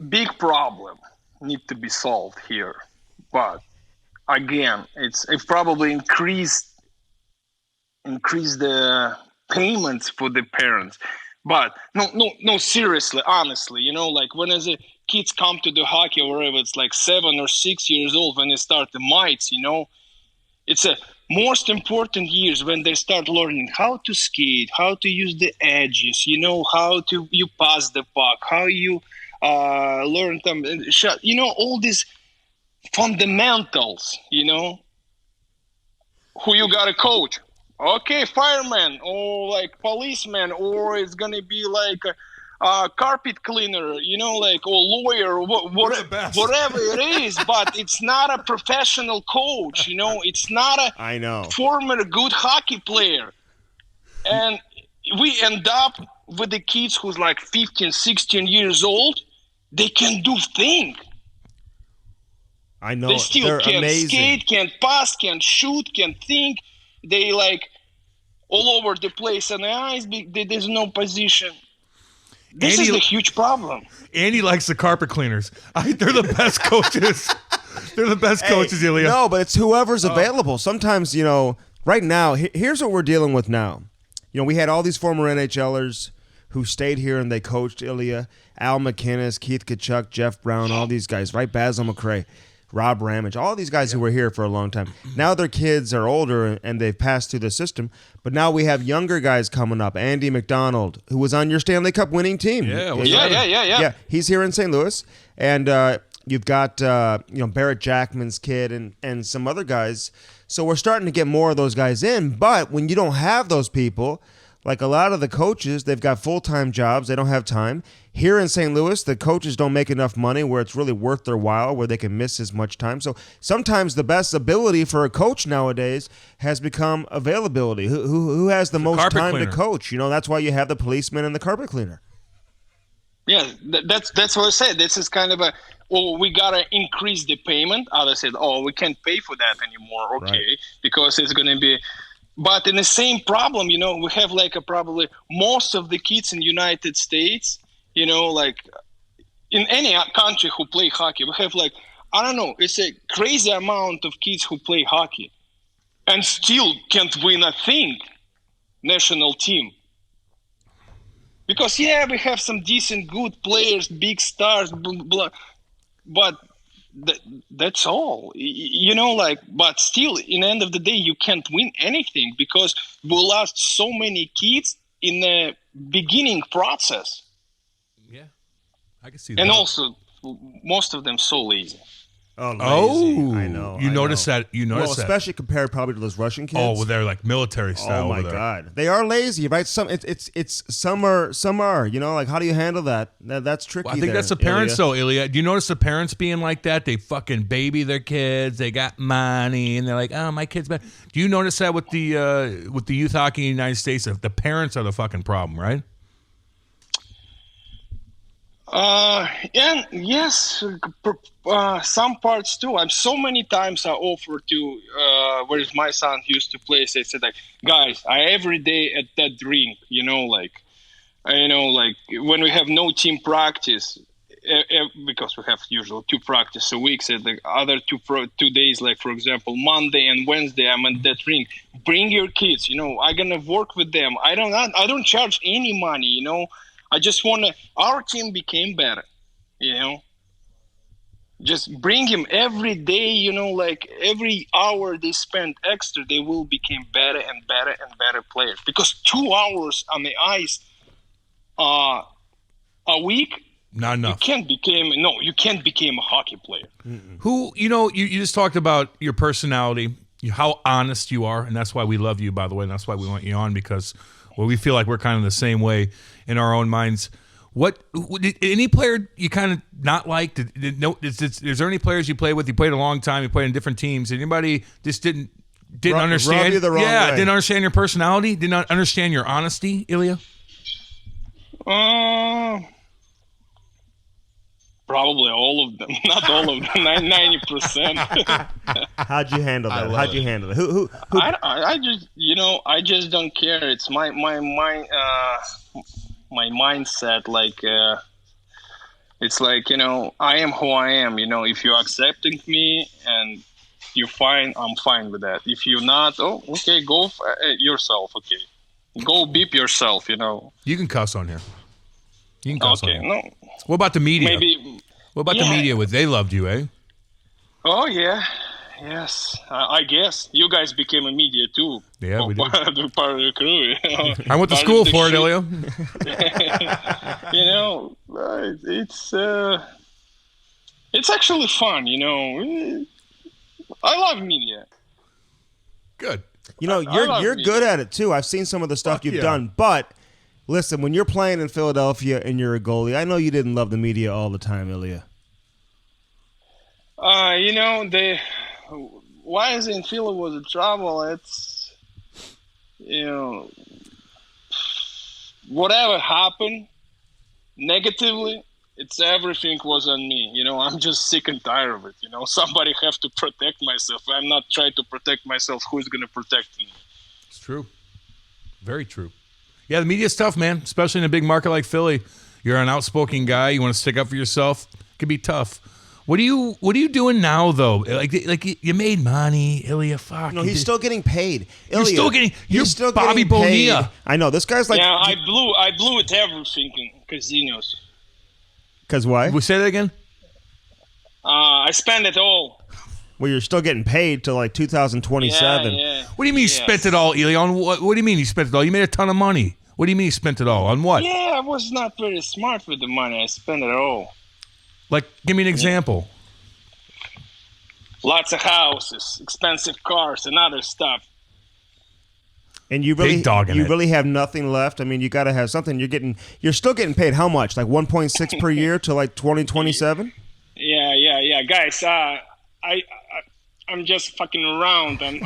Speaker 3: big problem need to be solved here, but again, it probably increased the payments for the parents. But no, seriously, honestly, you know, like when as a kids come to the hockey or wherever, it's like 7 or 6 years old when they start the mites, you know, it's a most important years when they start learning how to skate, how to use the edges, you know, how to you pass the puck, how you learn them, you know, all these fundamentals, you know, who you got to coach. Okay, fireman or like policeman, or it's going to be like carpet cleaner, like, or lawyer, or whatever it is, but it's not a professional coach, it's not a former good hockey player. And we end up with the kids who's like 15, 16 years old. They can do things.
Speaker 1: I know.
Speaker 3: They still can't skate, can't pass, can't shoot, can't think. They like all over the place on the ice. There's no position. This is a huge problem.
Speaker 2: Andy likes the carpet cleaners. They're the best coaches. They're the best coaches, Ilya.
Speaker 1: No, but it's whoever's available. Sometimes, right now, here's what we're dealing with now. We had all these former NHLers who stayed here and they coached Ilya, Al McInnes, Keith Tkachuk, Jeff Brown, all these guys, right? Basil McRae, Rob Ramage, all these guys who were here for a long time. Now their kids are older and they've passed through the system, but now we have younger guys coming up. Andy McDonald, who was on your Stanley Cup winning team.
Speaker 3: Yeah.
Speaker 1: He's here in St. Louis, and you've got Barrett Jackman's kid and some other guys. So we're starting to get more of those guys in, but when you don't have those people, like a lot of the coaches, they've got full-time jobs. They don't have time. Here in St. Louis, the coaches don't make enough money where it's really worth their while, where they can miss as much time. So sometimes the best ability for a coach nowadays has become availability. Who has the most time to coach? That's why you have the policeman and the carpet cleaner.
Speaker 3: Yeah, that's what I said. This is kind of we got to increase the payment. Others said, we can't pay for that anymore. Okay, right. Because it's going to be... But in the same problem, we have like probably most of the kids in the United States, like in any country who play hockey, we have like, I don't know, it's a crazy amount of kids who play hockey and still can't win a thing, national team. Because, we have some decent, good players, big stars, but that's all, but still, in the end of the day, you can't win anything because we lost so many kids in the beginning process.
Speaker 2: Yeah, I can see that.
Speaker 3: And also, most of them so lazy.
Speaker 1: Oh, I know.
Speaker 2: You notice that? You notice that?
Speaker 1: Especially compared probably to those Russian kids.
Speaker 2: Oh, well, they're like military style.
Speaker 1: Oh my God, they are lazy, right? Some are. Like, how do you handle that? That's tricky.
Speaker 2: Well, I think that's the parents, though, Ilya. Do you notice the parents being like that? They fucking baby their kids. They got money, and they're like, "Oh, my kid's bad." Do you notice that with the youth hockey in the United States? The parents are the fucking problem, right?
Speaker 3: And yes, some parts too. So many times I offered to, where my son used to play, I said, like, guys, I every day at that rink, like when we have no team practice, because we have usually 2 practice a week, so the other 2 days, like for example, Monday and Wednesday, I'm at that rink. Bring your kids, I'm gonna work with them. I don't charge any money, I just want our team became better, Just bring him every day, like every hour they spend extra, they will become better and better and better players. Because 2 hours on the ice a week,
Speaker 2: not enough.
Speaker 3: You can't become a hockey player.
Speaker 2: Mm-mm. Who, you just talked about your personality, how honest you are, and that's why we love you, by the way, and that's why we want you on, because we feel like we're kind of the same way in our own minds. Any player you kind of not like? Is there any players you played with? You played a long time. You played in different teams. Anybody just didn't understand?
Speaker 1: Rub you the wrong way.
Speaker 2: Didn't understand your personality. Did not understand your honesty, Ilya.
Speaker 3: Probably all of them. Not all of them. 90%.
Speaker 1: How'd you handle that? How'd you handle it? Who?
Speaker 3: I just, I just don't care. It's my mindset. Like, it's like, I am who I am. If you're accepting me and you're fine, I'm fine with that. If you're not, okay, go yourself. Okay, go beep yourself.
Speaker 2: You can cuss on here. You can cuss on here.
Speaker 3: No.
Speaker 2: What about the media?
Speaker 3: Maybe.
Speaker 2: What about the media? They loved you, eh?
Speaker 3: Oh yeah, yes. I guess you guys became a media too.
Speaker 2: Yeah, we did.
Speaker 3: Part of the crew.
Speaker 2: I went to school for it, Ilya.
Speaker 3: It's actually fun. I love media.
Speaker 2: Good.
Speaker 1: You're good at it too. I've seen some of the stuff you've done, but Listen, when you're playing in Philadelphia and you're a goalie, I know you didn't love the media all the time, Ilya.
Speaker 3: Why is in Philly was a trouble? It's, whatever happened negatively, it's everything was on me. I'm just sick and tired of it. Somebody have to protect myself. I'm not trying to protect myself. Who's going to protect me?
Speaker 2: It's true. Very true. Yeah, the media's tough, man, especially in a big market like Philly. You're an outspoken guy. You want to stick up for yourself. It can be tough. What are you doing now, though? Like you made money, Ilya. Fuck.
Speaker 1: No, he's still getting paid.
Speaker 2: Ilya, you're still Bobby
Speaker 1: getting paid.
Speaker 2: Bonilla.
Speaker 1: I know this guy's like.
Speaker 3: Yeah, I blew it everything in casinos.
Speaker 1: Because why?
Speaker 2: We say that again.
Speaker 3: I spent it all.
Speaker 1: Well, you're still getting paid till like 2027.
Speaker 3: Yeah.
Speaker 2: What do you mean you spent it all, Ilya? On what? What do you mean you spent it all? You made a ton of money. What do you mean you spent it all on what?
Speaker 3: Yeah, I was not very smart with the money. I spent it all.
Speaker 2: Like, give me an example.
Speaker 3: Lots of houses, expensive cars, and other stuff.
Speaker 1: And you really have nothing left. I mean, you got to have something. You're still getting paid how much? Like 1.6 per year to like 2027?
Speaker 3: Yeah, guys. I'm just fucking around. I'm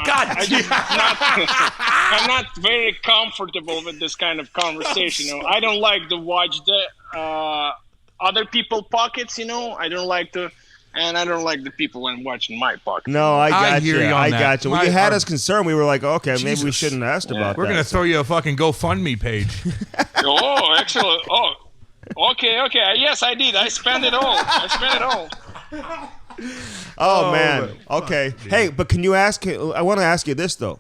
Speaker 3: not very comfortable with this kind of conversation. I don't like to watch the other people's pockets. I don't like to. And I don't like the people when watching my pockets.
Speaker 1: No, I got you. I got you. When you had us concerned, we were like, okay, maybe we shouldn't have asked about that.
Speaker 2: We're going to throw you a fucking GoFundMe page.
Speaker 3: Oh, actually. Oh, okay. Yes, I did. I spent it all.
Speaker 1: Oh, man. Okay. Hey, but I want to ask you this, though.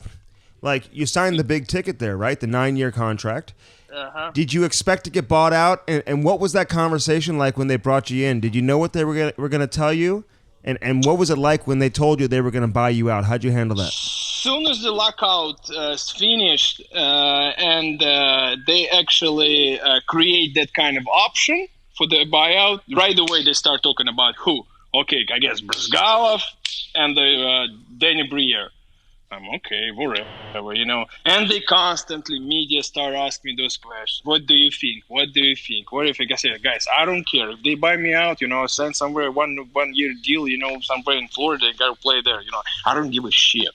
Speaker 1: Like, you signed the big ticket there, right? The 9-year contract.
Speaker 3: Uh-huh.
Speaker 1: Did you expect to get bought out? And what was that conversation like when they brought you in? Did you know what they were going to tell you? And what was it like when they told you they were going to buy you out? How'd you handle that?
Speaker 3: As soon as the lockout is finished and they actually create that kind of option for the buyout, right away they start talking about who. Okay, I guess Bryzgalov and Danny Briere. I'm okay, whatever, And they constantly, media start asking me those questions. What do you think? What do you think? I said, guys, I don't care. If they buy me out, send somewhere one year deal, somewhere in Florida, gotta play there, I don't give a shit.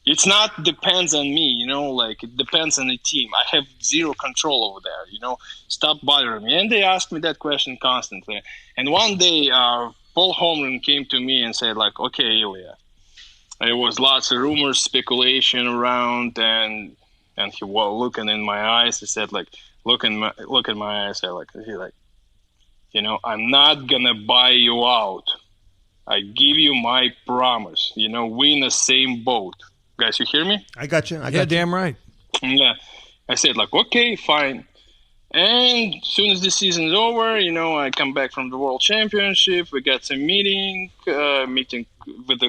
Speaker 3: It's not depends on me, it depends on the team. I have zero control over there, Stop bothering me. And they ask me that question constantly. And one day, Paul Holmgren came to me and said, like, okay, Ilya. There was lots of rumors, speculation around, and he was looking in my eyes. He said, like, look in my eyes. I'm not gonna buy you out. I give you my promise. We in the same boat. Guys, you hear me?
Speaker 1: I got you.
Speaker 2: Damn right.
Speaker 3: Yeah. I said, like, okay, fine. And as soon as the season's over, I come back from the World Championship. We got some meeting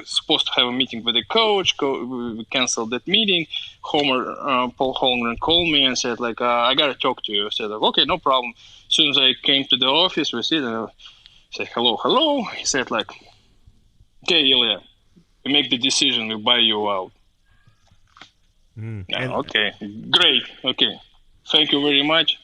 Speaker 3: supposed to have a meeting with the coach. We canceled that meeting. Paul Holmgren called me and said, like, I got to talk to you. I said, like, okay, no problem. As soon as I came to the office, we sit and I said, hello. He said, like, okay, Ilya, we make the decision. We buy you out. Okay, great. Okay, thank you very much.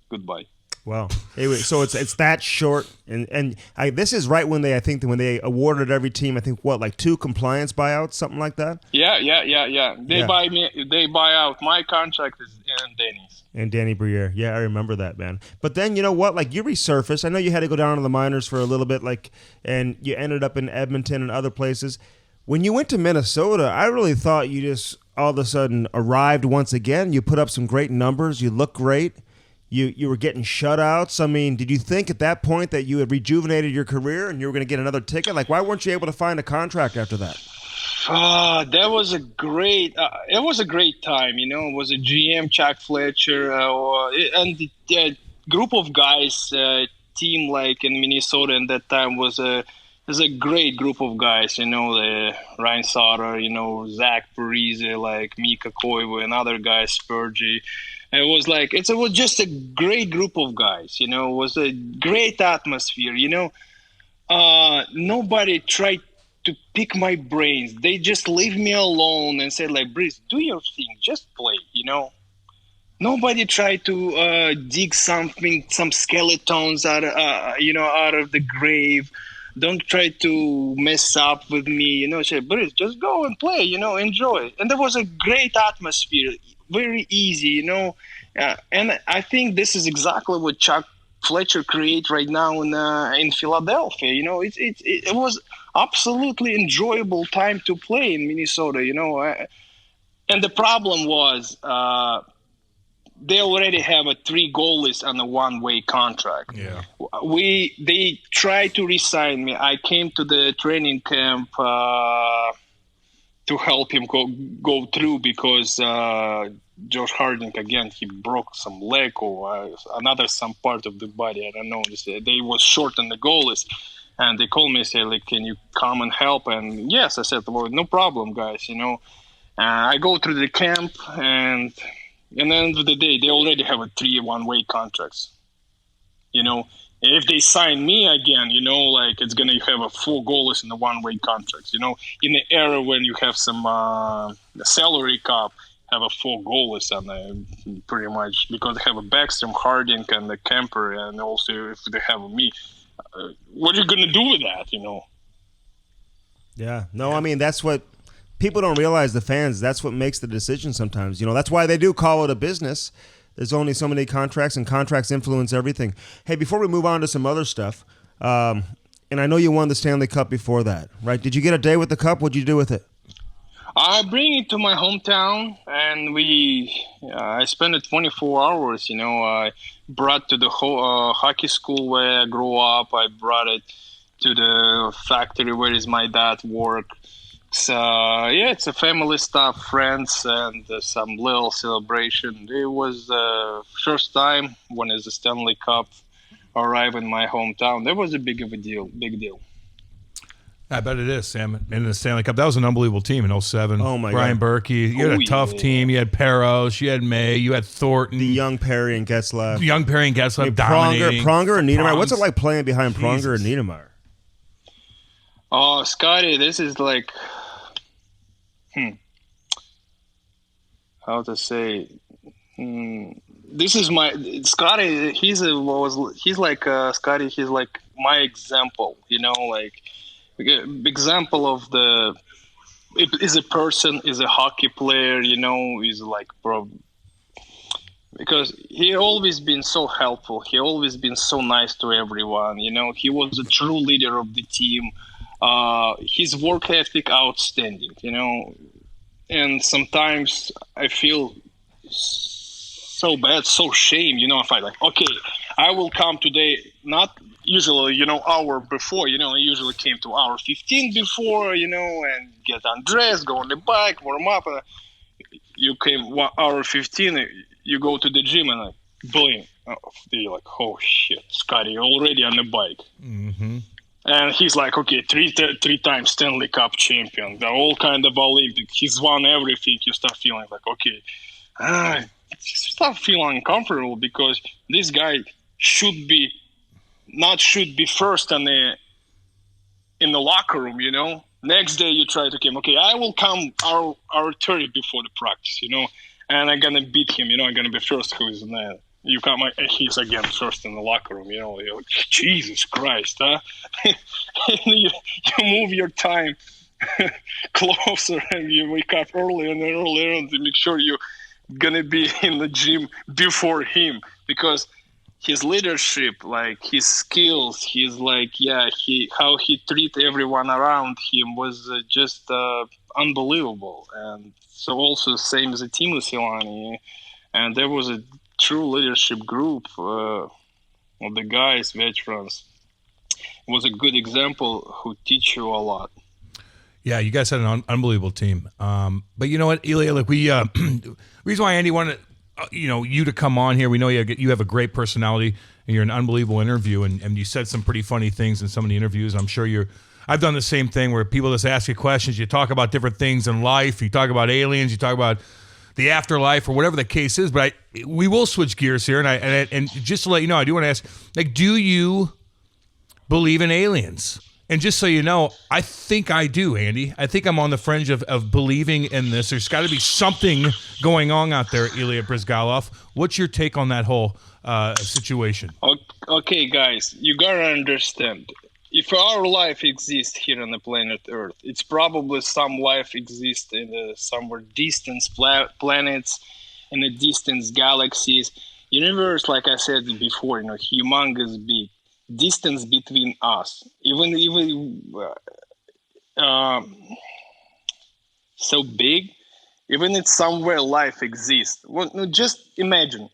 Speaker 3: Goodbye.
Speaker 1: Wow. Anyway, so it's that short, and this is right when they awarded every team, I think, like 2 compliance buyouts, something like that. Yeah. They buy out my contract and Danny's. And Danny Briere. Yeah, I remember that, man. But then you know what? Like, you resurfaced. I know you had to go down to the minors for a little bit, and you ended up in Edmonton and other places. When you went to Minnesota, I really thought you just all of a sudden arrived once again. You put up some great numbers. You look great. You were getting shutouts. I mean, did you think at that point that you had rejuvenated your career and you were going to get another ticket? Like, why weren't you able to find a contract after that?
Speaker 3: That was a great. It was a great time. It was a GM, Chuck Fletcher, and the group of guys. Team like in Minnesota at that time was a great group of guys. The Ryan Sutter, Zach Parise, like Mika Koivu, and other guys, Spurgey. It was just a great group of guys, it was a great atmosphere, nobody tried to pick my brains. They just leave me alone and said, like, Breeze, do your thing, just play, Nobody tried to dig some skeletons out of the grave. Don't try to mess up with me, say, Bruce, just go and play, enjoy. And there was a great atmosphere, very easy, and I think this is exactly what Chuck Fletcher create right now in Philadelphia. It was absolutely enjoyable time to play in Minnesota, and the problem was they already have a 3 goalies on a one-way contract.
Speaker 2: Yeah.
Speaker 3: They tried to re-sign me. I came to the training camp to help him go through because Josh Harding, again, he broke some leg or some part of the body. I don't know. They was short on the goalies. And they called me and said, like, can you come and help? And yes, I said, well, no problem, guys. I go through the camp, and at the end of the day, they already have a 3 one-way contracts. If they sign me again, it's going to have a 4 goalies in the one-way contracts. In the era when you have some salary cap, have a 4 goalies and pretty much because they have a Backstrom, Harding, and the Kemper, and also if they have me, what are you going to do with that?
Speaker 1: Yeah. No, I mean, that's what people don't realize, the fans, that's what makes the decision sometimes. That's why they do call it a business. There's only so many contracts, and contracts influence everything. Hey, before we move on to some other stuff, and I know you won the Stanley Cup before that, right? Did you get a day with the Cup? What'd you do with it?
Speaker 3: I bring it to my hometown, and I spent it 24 hours. I brought to the hockey school where I grew up. I brought it to the factory where my dad worked. So, it's a family stuff, friends, and some little celebration. It was the first time when the Stanley Cup arrived in my hometown. That was a big deal.
Speaker 2: I bet it is, Sam. In the Stanley Cup, that was an unbelievable team in 2007.
Speaker 1: Oh, my
Speaker 2: Brian
Speaker 1: God.
Speaker 2: Berkey. You had a tough team. You had Peros. You had May. You had Thornton.
Speaker 1: The young Perry and Getzlaff.
Speaker 2: Dominating.
Speaker 1: Pronger and Niedermaier.
Speaker 2: Prongs.
Speaker 1: What's it like playing behind Pronger and Niedermaier?
Speaker 3: Oh, Scotty, this is like, how to say? This is my Scotty. He's like Scotty. He's like my example. Example of is a person, is a hockey player. Is like because he always been so helpful. He always been so nice to everyone. He was a true leader of the team. His work ethic outstanding. And sometimes I feel so bad, so shame, if I like, okay, I will come today, not usually, hour before, I usually came to hour 15 before, and get undressed, go on the bike, warm up. You came 1 hour 15, you go to the gym and boom, you're like, oh shit, Scotty, already on the bike.
Speaker 2: Mm-hmm.
Speaker 3: And he's like, okay, three times Stanley Cup champion. They're all kind of Olympic. He's won everything. You start feeling like, okay, start feeling uncomfortable because this guy should be first in the locker room, Next day you try to come, okay, I will come our 30 before the practice, and I'm gonna beat him, I'm gonna be first. Who's in there? You come, he's again first in the locker room. You're like, Jesus Christ, huh? And you move your time closer, and you wake up earlier and earlier to make sure you're gonna be in the gym before him, because his leadership, like his skills, how he treat everyone around him was just unbelievable. And so also same as Timo Silani, and there was a true leadership group of the guys, veterans. It was a good example who teach you a lot.
Speaker 2: Yeah, you guys had an unbelievable team. But you know what, Ilya, like reason why Andy wanted you to come on here, we know you have a great personality and you're an unbelievable interview, and you said some pretty funny things in some of the interviews. I'm sure I've done the same thing where people just ask you questions, you talk about different things in life, you talk about aliens, you talk about the afterlife or whatever the case is, but we will switch gears here, and just to let you know, I do want to ask, like, do you believe in aliens? And just so you know, I think I do, Andy. I think I'm on the fringe of believing in this. There's got to be something going on out there, Ilya Bryzgalov. What's your take on that whole situation?
Speaker 3: Okay, guys, you got to understand. If our life exists here on the planet Earth, it's probably some life exists in somewhere distant planets, in the distant galaxies. Universe, like I said before, humongous big. Distance between us, even so big, even it's somewhere life exists. Well, no, just imagine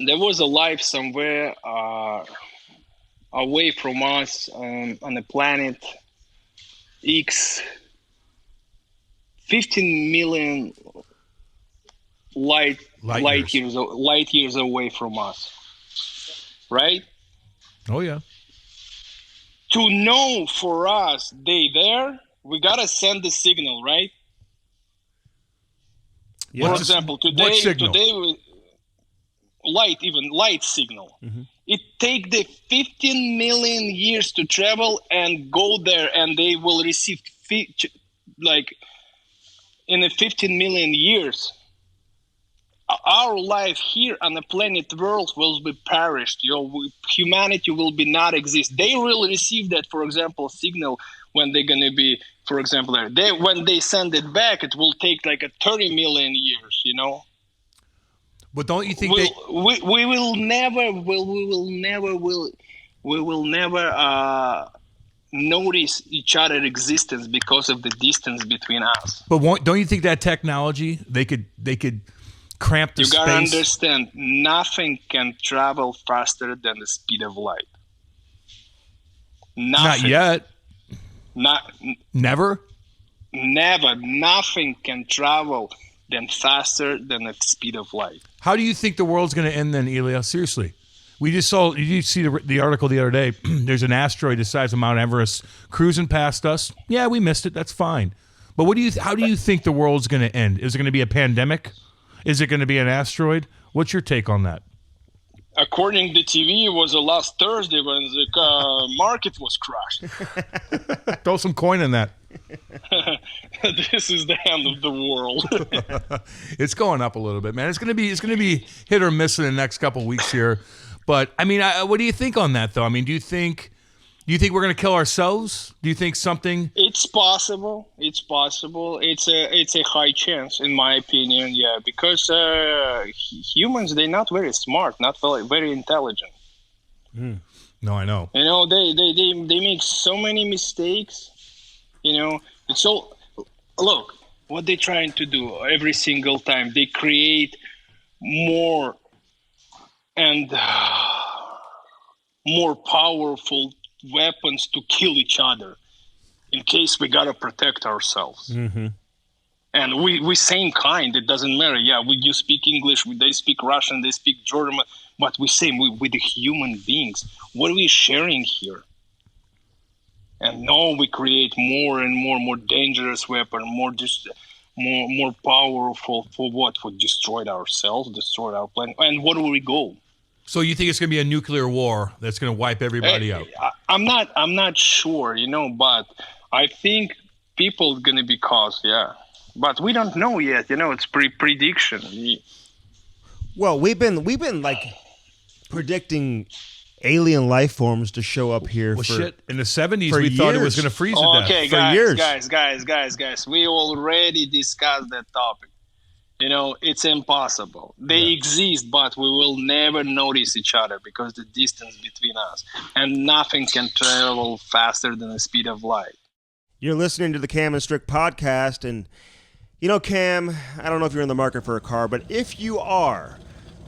Speaker 3: there was a life somewhere away from us on the planet X, 15 million light years away from us, right?
Speaker 2: Oh, yeah.
Speaker 3: To know for us they there, we got to send the signal, right?
Speaker 2: Yeah.
Speaker 3: For example, today light signal. Mm-hmm. It take the 15 million years to travel and go there, and they will receive in the 15 million years. Our life here on the planet World will be perished. Humanity will be not exist. They will receive that, for example, signal when they're gonna be, for example, there. When they send it back, it will take like 30 million years.
Speaker 2: But don't you think
Speaker 3: we will never notice each other's existence because of the distance between us?
Speaker 2: But don't you think that technology they could cramp the space?
Speaker 3: You gotta understand, nothing can travel faster than the speed of light. Nothing.
Speaker 2: Not yet. Never.
Speaker 3: Nothing can travel faster than the speed of light.
Speaker 2: How do you think the world's going to end then, Ilya? Seriously. We just saw, did you see the article the other day? There's an asteroid the size of Mount Everest cruising past us. Yeah, we missed it. That's fine. But how do you think the world's going to end? Is it going to be a pandemic? Is it going to be an asteroid? What's your take on that?
Speaker 3: According to TV, it was last Thursday when the market was crashed.
Speaker 2: Throw some coin in that.
Speaker 3: This is the end of the world.
Speaker 2: It's going up a little bit, man. It's going to be hit or miss in the next couple of weeks here. But I mean, what do you think on that, though? I mean, do you think we're going to kill ourselves? Do you think something?
Speaker 3: It's possible. It's possible. It's a high chance, in my opinion. Yeah, because humans, they're not very smart, not very intelligent.
Speaker 2: No, I know.
Speaker 3: They make so many mistakes. It's all. Look, what they're trying to do every single time, they create more and more powerful weapons to kill each other in case we gotta protect ourselves. Mm-hmm. And we same kind. It doesn't matter. Yeah, you speak English, they speak Russian, they speak German, but we same with the human beings. What are we sharing here? And now we create more and more dangerous weapon, more powerful for what? For destroy ourselves, destroy our planet. And where do we go?
Speaker 2: So you think it's going to be a nuclear war that's going to wipe everybody out?
Speaker 3: I'm not sure, but I think people are going to be caused, yeah. But we don't know yet, it's prediction.
Speaker 1: Well, we've been like predicting alien life forms to show up here.
Speaker 2: Well, shit. In the 70s, we thought it was going to freeze to death.
Speaker 3: Okay, guys. We already discussed that topic. It's impossible. They exist, but we will never notice each other because the distance between us. And nothing can travel faster than the speed of light.
Speaker 1: You're listening to the Cam and Strick Podcast. And, Cam, I don't know if you're in the market for a car, but if you are,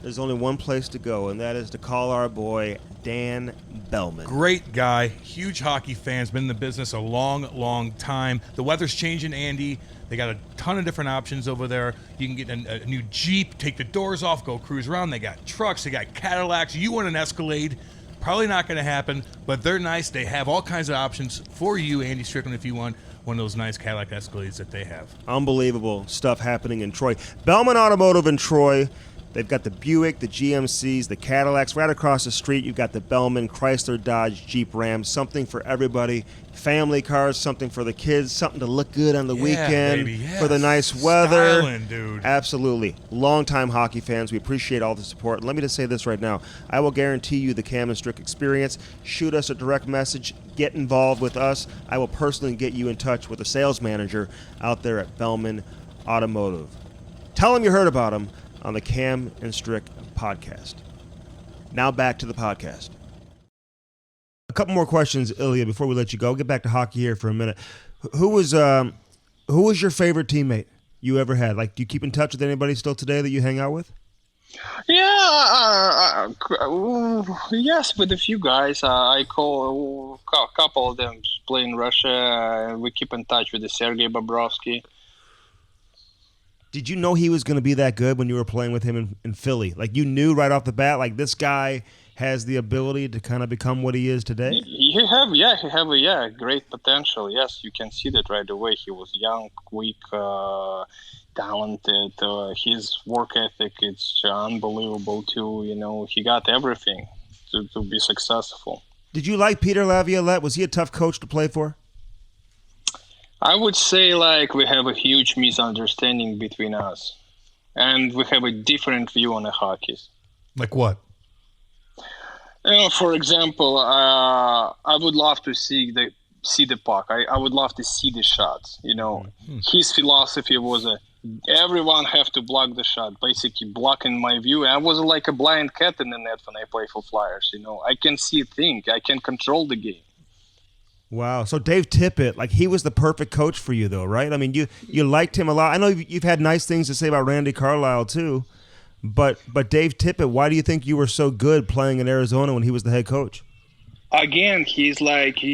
Speaker 1: there's only one place to go, and that is to call our boy Dan Bellman.
Speaker 2: Great guy, huge hockey fans, been in the business a long, long time. The weather's changing, Andy. They got a ton of different options over there. You can get a new Jeep, take the doors off, go cruise around. They got trucks, they got Cadillacs. You want an Escalade? Probably not going to happen, but they're nice. They have all kinds of options for you, Andy Strickland, if you want one of those nice Cadillac Escalades that they have.
Speaker 1: Unbelievable stuff happening in Troy. Bellman Automotive in Troy. They've got the Buick, the GMCs, the Cadillacs. Right across the street, you've got the Bellman, Chrysler, Dodge, Jeep, Ram. Something for everybody. Family cars, something for the kids, something to look good on the weekend,
Speaker 2: baby, yes.
Speaker 1: for the nice weather.
Speaker 2: Styling, dude.
Speaker 1: Absolutely. Longtime hockey fans, we appreciate all the support. And let me just say this right now. I will guarantee you the Cam and Strick experience. Shoot us a direct message. Get involved with us. I will personally get you in touch with a sales manager out there at Bellman Automotive. Tell them you heard about them on the Cam and Strick podcast. Now back to the podcast. A couple more questions, Ilya, before we let you go. Get back to hockey here for a minute. Who was your favorite teammate you ever had? Like, do you keep in touch with anybody still today that you hang out with?
Speaker 3: Yeah, yes, with a few guys. I call a couple of them play in Russia. We keep in touch with the Sergei Bobrovsky.
Speaker 1: Did you know he was going to be that good when you were playing with him in Philly? Like, you knew right off the bat, like, this guy has the ability to kind of become what he is today?
Speaker 3: He have great potential. Yes, you can see that right away. He was young, quick, talented. His work ethic, it's unbelievable too. You know, he got everything to be successful.
Speaker 1: Did you like Peter Laviolette? Was he a tough coach to play for?
Speaker 3: I would say, like, we have a huge misunderstanding between us, and we have a different view on the hockey.
Speaker 2: Like what?
Speaker 3: You know, for example, I would love to see the puck. I would love to see the shots. You know, his philosophy was everyone have to block the shot, basically blocking my view. I was like a blind cat in the net when I play for Flyers. You know, I can see things. I can control the game.
Speaker 1: Wow. So Dave Tippett, like, he was the perfect coach for you, though, right? I mean, you liked him a lot. I know you've had nice things to say about Randy Carlyle, too. But Dave Tippett, why do you think you were so good playing in Arizona when he was the head coach?
Speaker 3: Again, he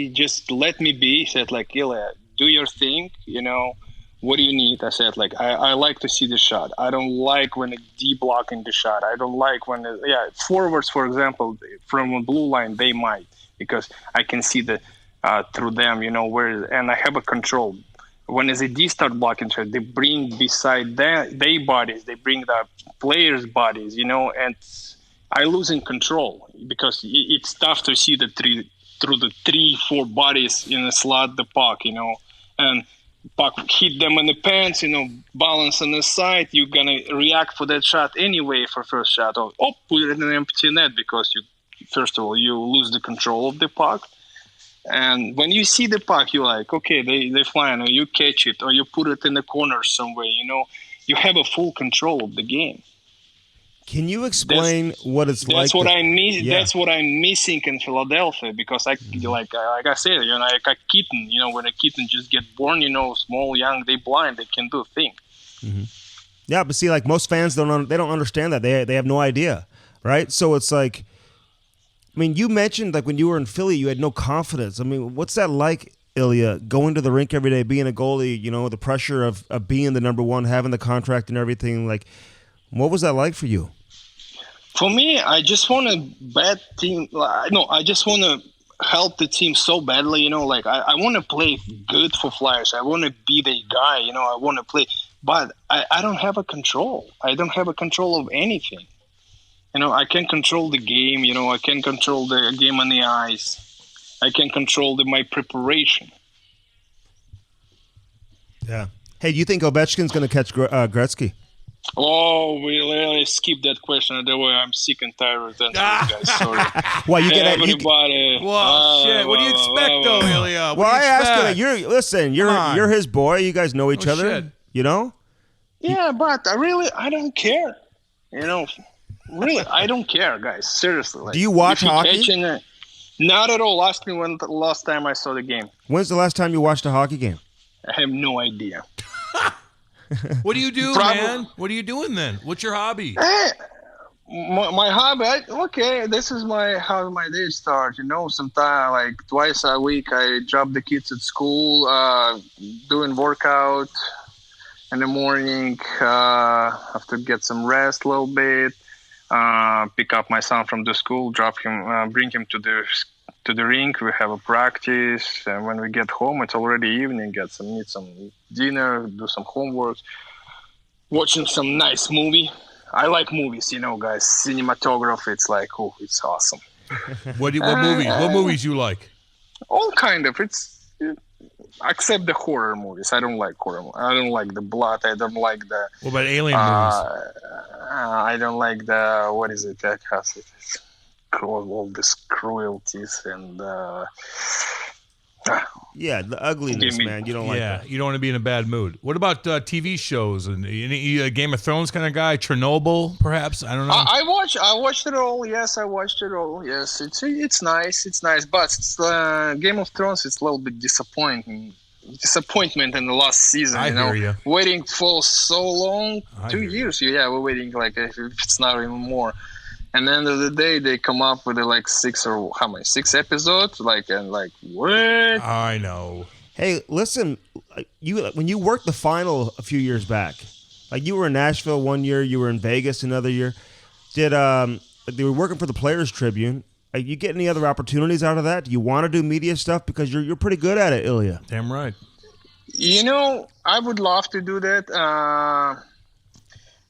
Speaker 3: just let me be. He said, like, Ilya, do your thing, you know. What do you need? I said, like, I like to see the shot. I don't like when it's de-blocking the shot. I don't like when, forwards, for example, from a blue line, they might, because I can see through them, you know, and I have a control. When as a D start blocking shot, they bring beside their bodies, they bring the players' bodies, you know, and I lose in control because it's tough to see through the 3-4 bodies in a slot the puck, you know, and puck hit them in the pants, you know, balance on the side, you're gonna react for that shot anyway for first shot, or put it in an empty net because first of all you lose the control of the puck. And when you see the puck, you're like, okay, they flying, or you catch it, or you put it in the corner somewhere, you know. You have a full control of the game.
Speaker 1: Can you explain what it's like?
Speaker 3: That's what I miss. Yeah. That's what I'm missing in Philadelphia because like I said, you know, like a kitten. You know, when a kitten just get born, you know, small, young, they blind, they can do a thing.
Speaker 1: Mm-hmm. Yeah, but see, like most fans don't understand that. They have no idea, right? So it's like, I mean, you mentioned like when you were in Philly, you had no confidence. I mean, what's that like, Ilya, going to the rink every day, being a goalie, you know, the pressure of being the number one, having the contract and everything? Like, what was that like for you?
Speaker 3: For me, I just want a bad team. No, I just want to help the team so badly, you know, like I want to play good for Flyers. I want to be the guy, you know, I want to play, but I don't have a control. I don't have a control of anything. You know, I can control the game, you know, I can control the game on the ice. I can control my preparation.
Speaker 1: Yeah. Hey, do you think Ovechkin's going to catch Gretzky?
Speaker 3: Oh, we'll skip that question. Otherwise, I'm sick and tired of that, guys. Sorry.
Speaker 1: Well, you get
Speaker 3: everybody.
Speaker 2: Whoa, shit! What do you expect, though, Ilya?
Speaker 1: Well, I asked you. You're his boy. You guys know each other.
Speaker 2: Shit.
Speaker 1: You know.
Speaker 3: Yeah, but I don't care. You know, really, I don't care, guys. Seriously. Like,
Speaker 1: do you watch hockey?
Speaker 3: Not at all. Ask me when the last time I saw the game.
Speaker 1: When's the last time you watched a hockey game?
Speaker 3: I have no idea.
Speaker 2: What do you do, man? What are you doing then? What's your hobby?
Speaker 3: My hobby, this is how my day starts. You know, sometimes like twice a week I drop the kids at school, doing workout in the morning, have to get some rest a little bit, pick up my son from the school, drop him, bring him to the rink. We have a practice, and when we get eat it's already evening. Eat some dinner, do some homework, watching some nice movie. I like movies, guys. Cinematography, it's like, oh, it's awesome.
Speaker 2: What movies? What movies you like?
Speaker 3: All kind of. Except the horror movies. I don't like horror movies. I don't like the blood. I don't like the...
Speaker 2: What about alien movies?
Speaker 3: I don't like the... What is it? That has it. All these cruelties and...
Speaker 1: Yeah, the ugliness, man. You don't like that.
Speaker 2: You don't want to be in a bad mood. What about TV shows? And a Game of Thrones kind of guy? Chernobyl, perhaps? I don't know.
Speaker 3: I watched it all. Yes, I watched it all. Yes, it's nice. It's nice, but Game of Thrones. It's a little bit disappointment in the last season.
Speaker 2: I hear you.
Speaker 3: Waiting for so long, 2 years. Yeah, we're waiting like if it's not even more. And then the other day they come up with like 6 episodes, what?
Speaker 2: I know.
Speaker 1: Hey, listen, when you worked the final a few years back, like you were in Nashville one year, you were in Vegas another year. They were working for the Players Tribune. You get any other opportunities out of that? Do you want to do media stuff because you're pretty good at it, Ilya?
Speaker 2: Damn right.
Speaker 3: I would love to do that.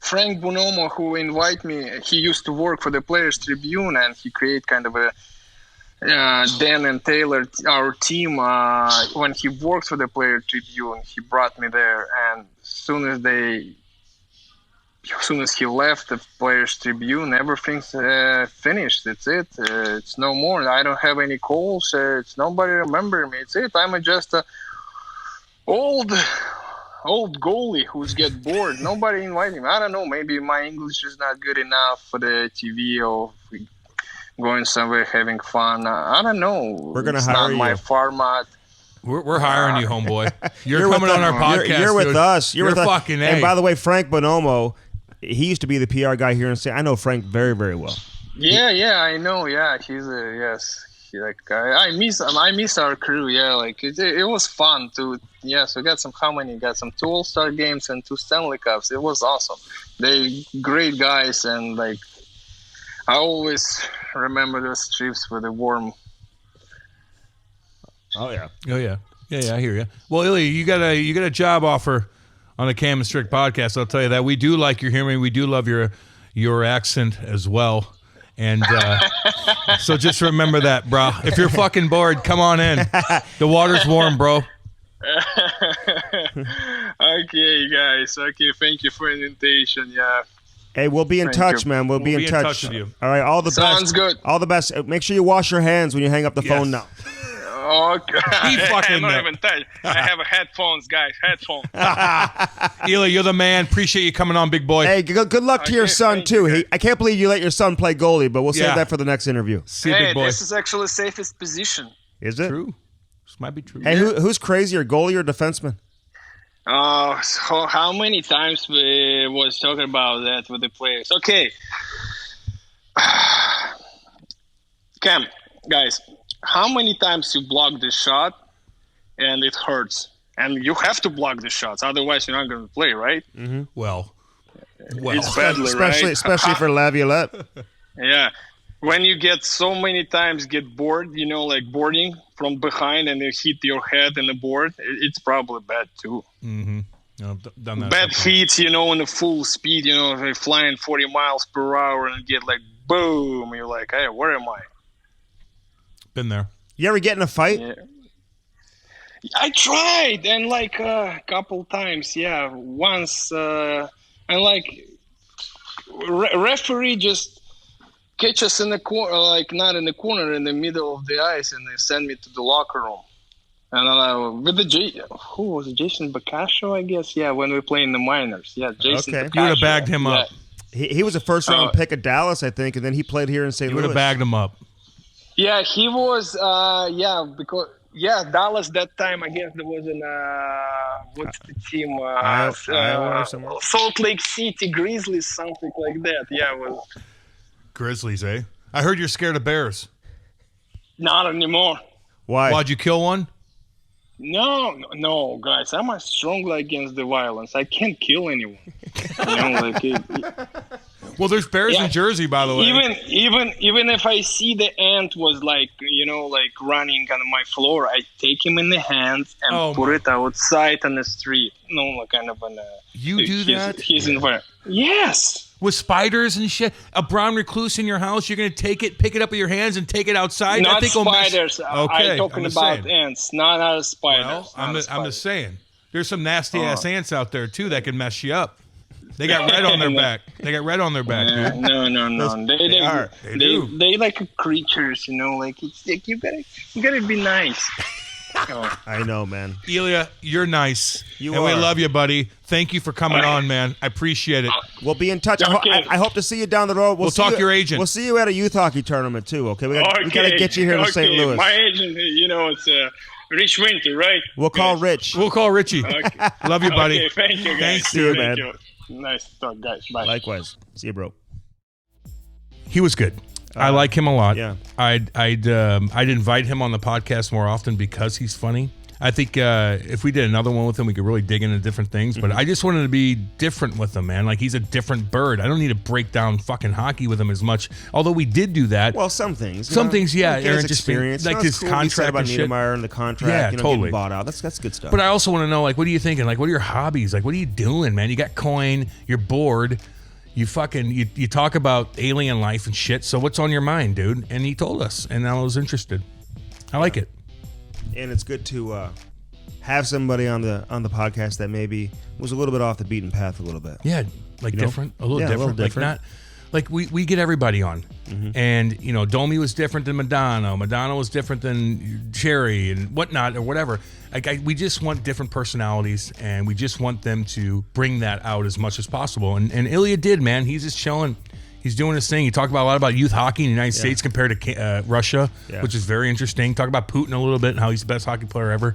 Speaker 3: Frank Bonomo, who invited me, he used to work for the Players Tribune, and he created kind of a Dan and Taylor, our team. When he worked for the Players Tribune, he brought me there, and as soon as he left the Players Tribune, everything's finished. It's it. It's no more. I don't have any calls. It's nobody remember me. It's it. I'm just a old goalie who's get bored. Nobody invited me. I don't know. Maybe my English is not good enough for the TV or going somewhere having fun. I don't know.
Speaker 1: We're gonna hire you.
Speaker 3: It's not my format.
Speaker 2: We're hiring you, homeboy. You're coming on our podcast.
Speaker 1: You're with us. You're with us.
Speaker 2: Fucking A.
Speaker 1: And by the way, Frank Bonomo, he used to be the PR guy here in San. I know Frank very, very well.
Speaker 3: Yeah, I know. Yeah, he's that guy. I miss our crew. Yeah, like it was fun to. Yes, we got some 2 All-Star games and 2 Stanley Cups. It was awesome. They great guys, and like I always remember those trips with the warm.
Speaker 1: Oh yeah.
Speaker 2: I hear you. Well, Ilya, you got a job offer on the Cam and Strick podcast. I'll tell you that. We do like your humor. We do love your accent as well. And so just remember that, bro. If you're fucking bored, come on in. The water's warm, bro.
Speaker 3: Okay, guys. Okay, thank you for the invitation. Yeah.
Speaker 1: Hey, we'll be in touch, man. We'll be in touch
Speaker 2: with you.
Speaker 1: All right, all the best.
Speaker 3: Sounds good.
Speaker 1: All the best. Make sure you wash your hands when you hang up the phone now.
Speaker 3: Okay. I'm not even touched. I have headphones, guys. Headphones.
Speaker 2: Ilya, you're the man. Appreciate you coming on, big boy.
Speaker 1: Hey, good luck to your son, too. I can't believe you let your son play goalie, but we'll save that for the next interview.
Speaker 2: See you, big boy.
Speaker 3: This is actually the safest position.
Speaker 1: Is it?
Speaker 2: True. This might be true.
Speaker 1: Hey, who's crazier, goalie or defenseman?
Speaker 3: So how many times we was talking about that with the players? Okay. Cam, guys, how many times you block the shot and it hurts? And you have to block the shots, otherwise you're not going to play, right?
Speaker 2: Mm-hmm. Well,
Speaker 3: it's badly,
Speaker 1: especially for Laviolette.
Speaker 3: Yeah. When you get so many times get bored, like boarding from behind and you hit your head in the board, it's probably bad too.
Speaker 2: Mm-hmm. Done that
Speaker 3: bad hits, in the full speed, they're flying 40 miles per hour and get like boom. You're like, hey, where am I?
Speaker 2: Been there.
Speaker 1: You ever get in a fight?
Speaker 3: Yeah. I tried, and like a couple times, yeah. Once, and like referee just catch us in the corner, like not in the corner, in the middle of the ice, and they send me to the locker room. And with who was it? Jason Bacascio, I guess. Yeah, when we play in the minors. Yeah, Jason.
Speaker 1: Okay.
Speaker 3: Bacascio.
Speaker 2: You would have bagged him up.
Speaker 1: He was a first round pick of Dallas, I think, and then he played here in St. Louis.
Speaker 2: You would have bagged him up.
Speaker 3: Yeah, he was. Because Dallas that time. I guess there was an what's the team?
Speaker 1: Iowa or somewhere?
Speaker 3: Salt Lake City Grizzlies, something like that. Yeah, it was.
Speaker 2: Grizzlies, eh? I heard you're scared of bears.
Speaker 3: Not anymore.
Speaker 1: Why?
Speaker 2: Why'd you kill one?
Speaker 3: No, guys. I'm strongly against the violence. I can't kill anyone.
Speaker 2: Well, there's bears in Jersey, by the way.
Speaker 3: Even if I see the ant was like running on my floor, I take him in the hands and put it outside on the street. Kind of an.
Speaker 2: You do that?
Speaker 3: He's in fire. Yes.
Speaker 2: with spiders and shit. A brown recluse in your house, you're gonna pick it up with your hands and take it outside.
Speaker 3: Not
Speaker 2: I think
Speaker 3: spiders.
Speaker 2: Okay,
Speaker 3: I'm talking about ants, not spiders.
Speaker 2: Well, I'm just saying. There's some nasty ass ants out there too that can mess you up. They got red on their back. They got red on their back, dude.
Speaker 3: No.
Speaker 2: They do.
Speaker 3: They like creatures, like it's like you gotta be nice.
Speaker 1: I know, man.
Speaker 2: Ilya, you're nice.
Speaker 1: You
Speaker 2: and
Speaker 1: are.
Speaker 2: we love you, buddy. Thank you for coming on, man. I appreciate it.
Speaker 1: We'll be in touch.
Speaker 3: Okay.
Speaker 1: I hope to see you down the road.
Speaker 2: We'll talk your agent.
Speaker 1: We'll see you at a youth hockey tournament too. Okay, we got to get you here to St. Louis.
Speaker 3: My agent, it's Rich Winter, right?
Speaker 1: We'll call Rich.
Speaker 2: We'll call Richie.
Speaker 3: Okay.
Speaker 2: Love you, buddy.
Speaker 3: Okay, thank you, guys.
Speaker 2: Thanks,
Speaker 1: dude,
Speaker 3: Thank
Speaker 1: man.
Speaker 3: you. Nice to talk, guys. Bye.
Speaker 1: Likewise. See you, bro.
Speaker 2: He was good. I like him a lot.
Speaker 1: Yeah.
Speaker 2: I'd invite him on the podcast more often because he's funny. I think if we did another one with him, we could really dig into different things. But I just wanted to be different with him, man. Like, he's a different bird. I don't need to break down fucking hockey with him as much. Although we did do that.
Speaker 1: Well, some things.
Speaker 2: Some things, yeah.
Speaker 1: Like
Speaker 2: Aaron
Speaker 1: his
Speaker 2: just
Speaker 1: experience.
Speaker 2: like
Speaker 1: It's
Speaker 2: his
Speaker 1: cool what he said
Speaker 2: contract
Speaker 1: about
Speaker 2: and shit.
Speaker 1: Niedermaier and the contract.
Speaker 2: Yeah,
Speaker 1: totally.
Speaker 2: totally.
Speaker 1: Bought out. That's good stuff.
Speaker 2: But I also want to know, like, what are you thinking? Like, what are your hobbies? Like, what are you doing, man? You got coin. You're bored. You talk about alien life and shit. So what's on your mind, dude? And he told us, and I was interested. I like it.
Speaker 1: And it's good to have somebody on the podcast that maybe was a little bit off the beaten path a little bit.
Speaker 2: Yeah, like different, a little
Speaker 1: Yeah, a
Speaker 2: different.
Speaker 1: little different.
Speaker 2: Like not, like we get everybody on, and Domi was different than Madonna. Madonna was different than Cherry and whatnot or whatever. Like we just want different personalities, and we just want them to bring that out as much as possible. And Ilya did, man. He's just chilling. He's doing his thing. He talked about a lot about youth hockey in the United States compared to Russia, which is very interesting. Talk about Putin a little bit and how he's the best hockey player ever.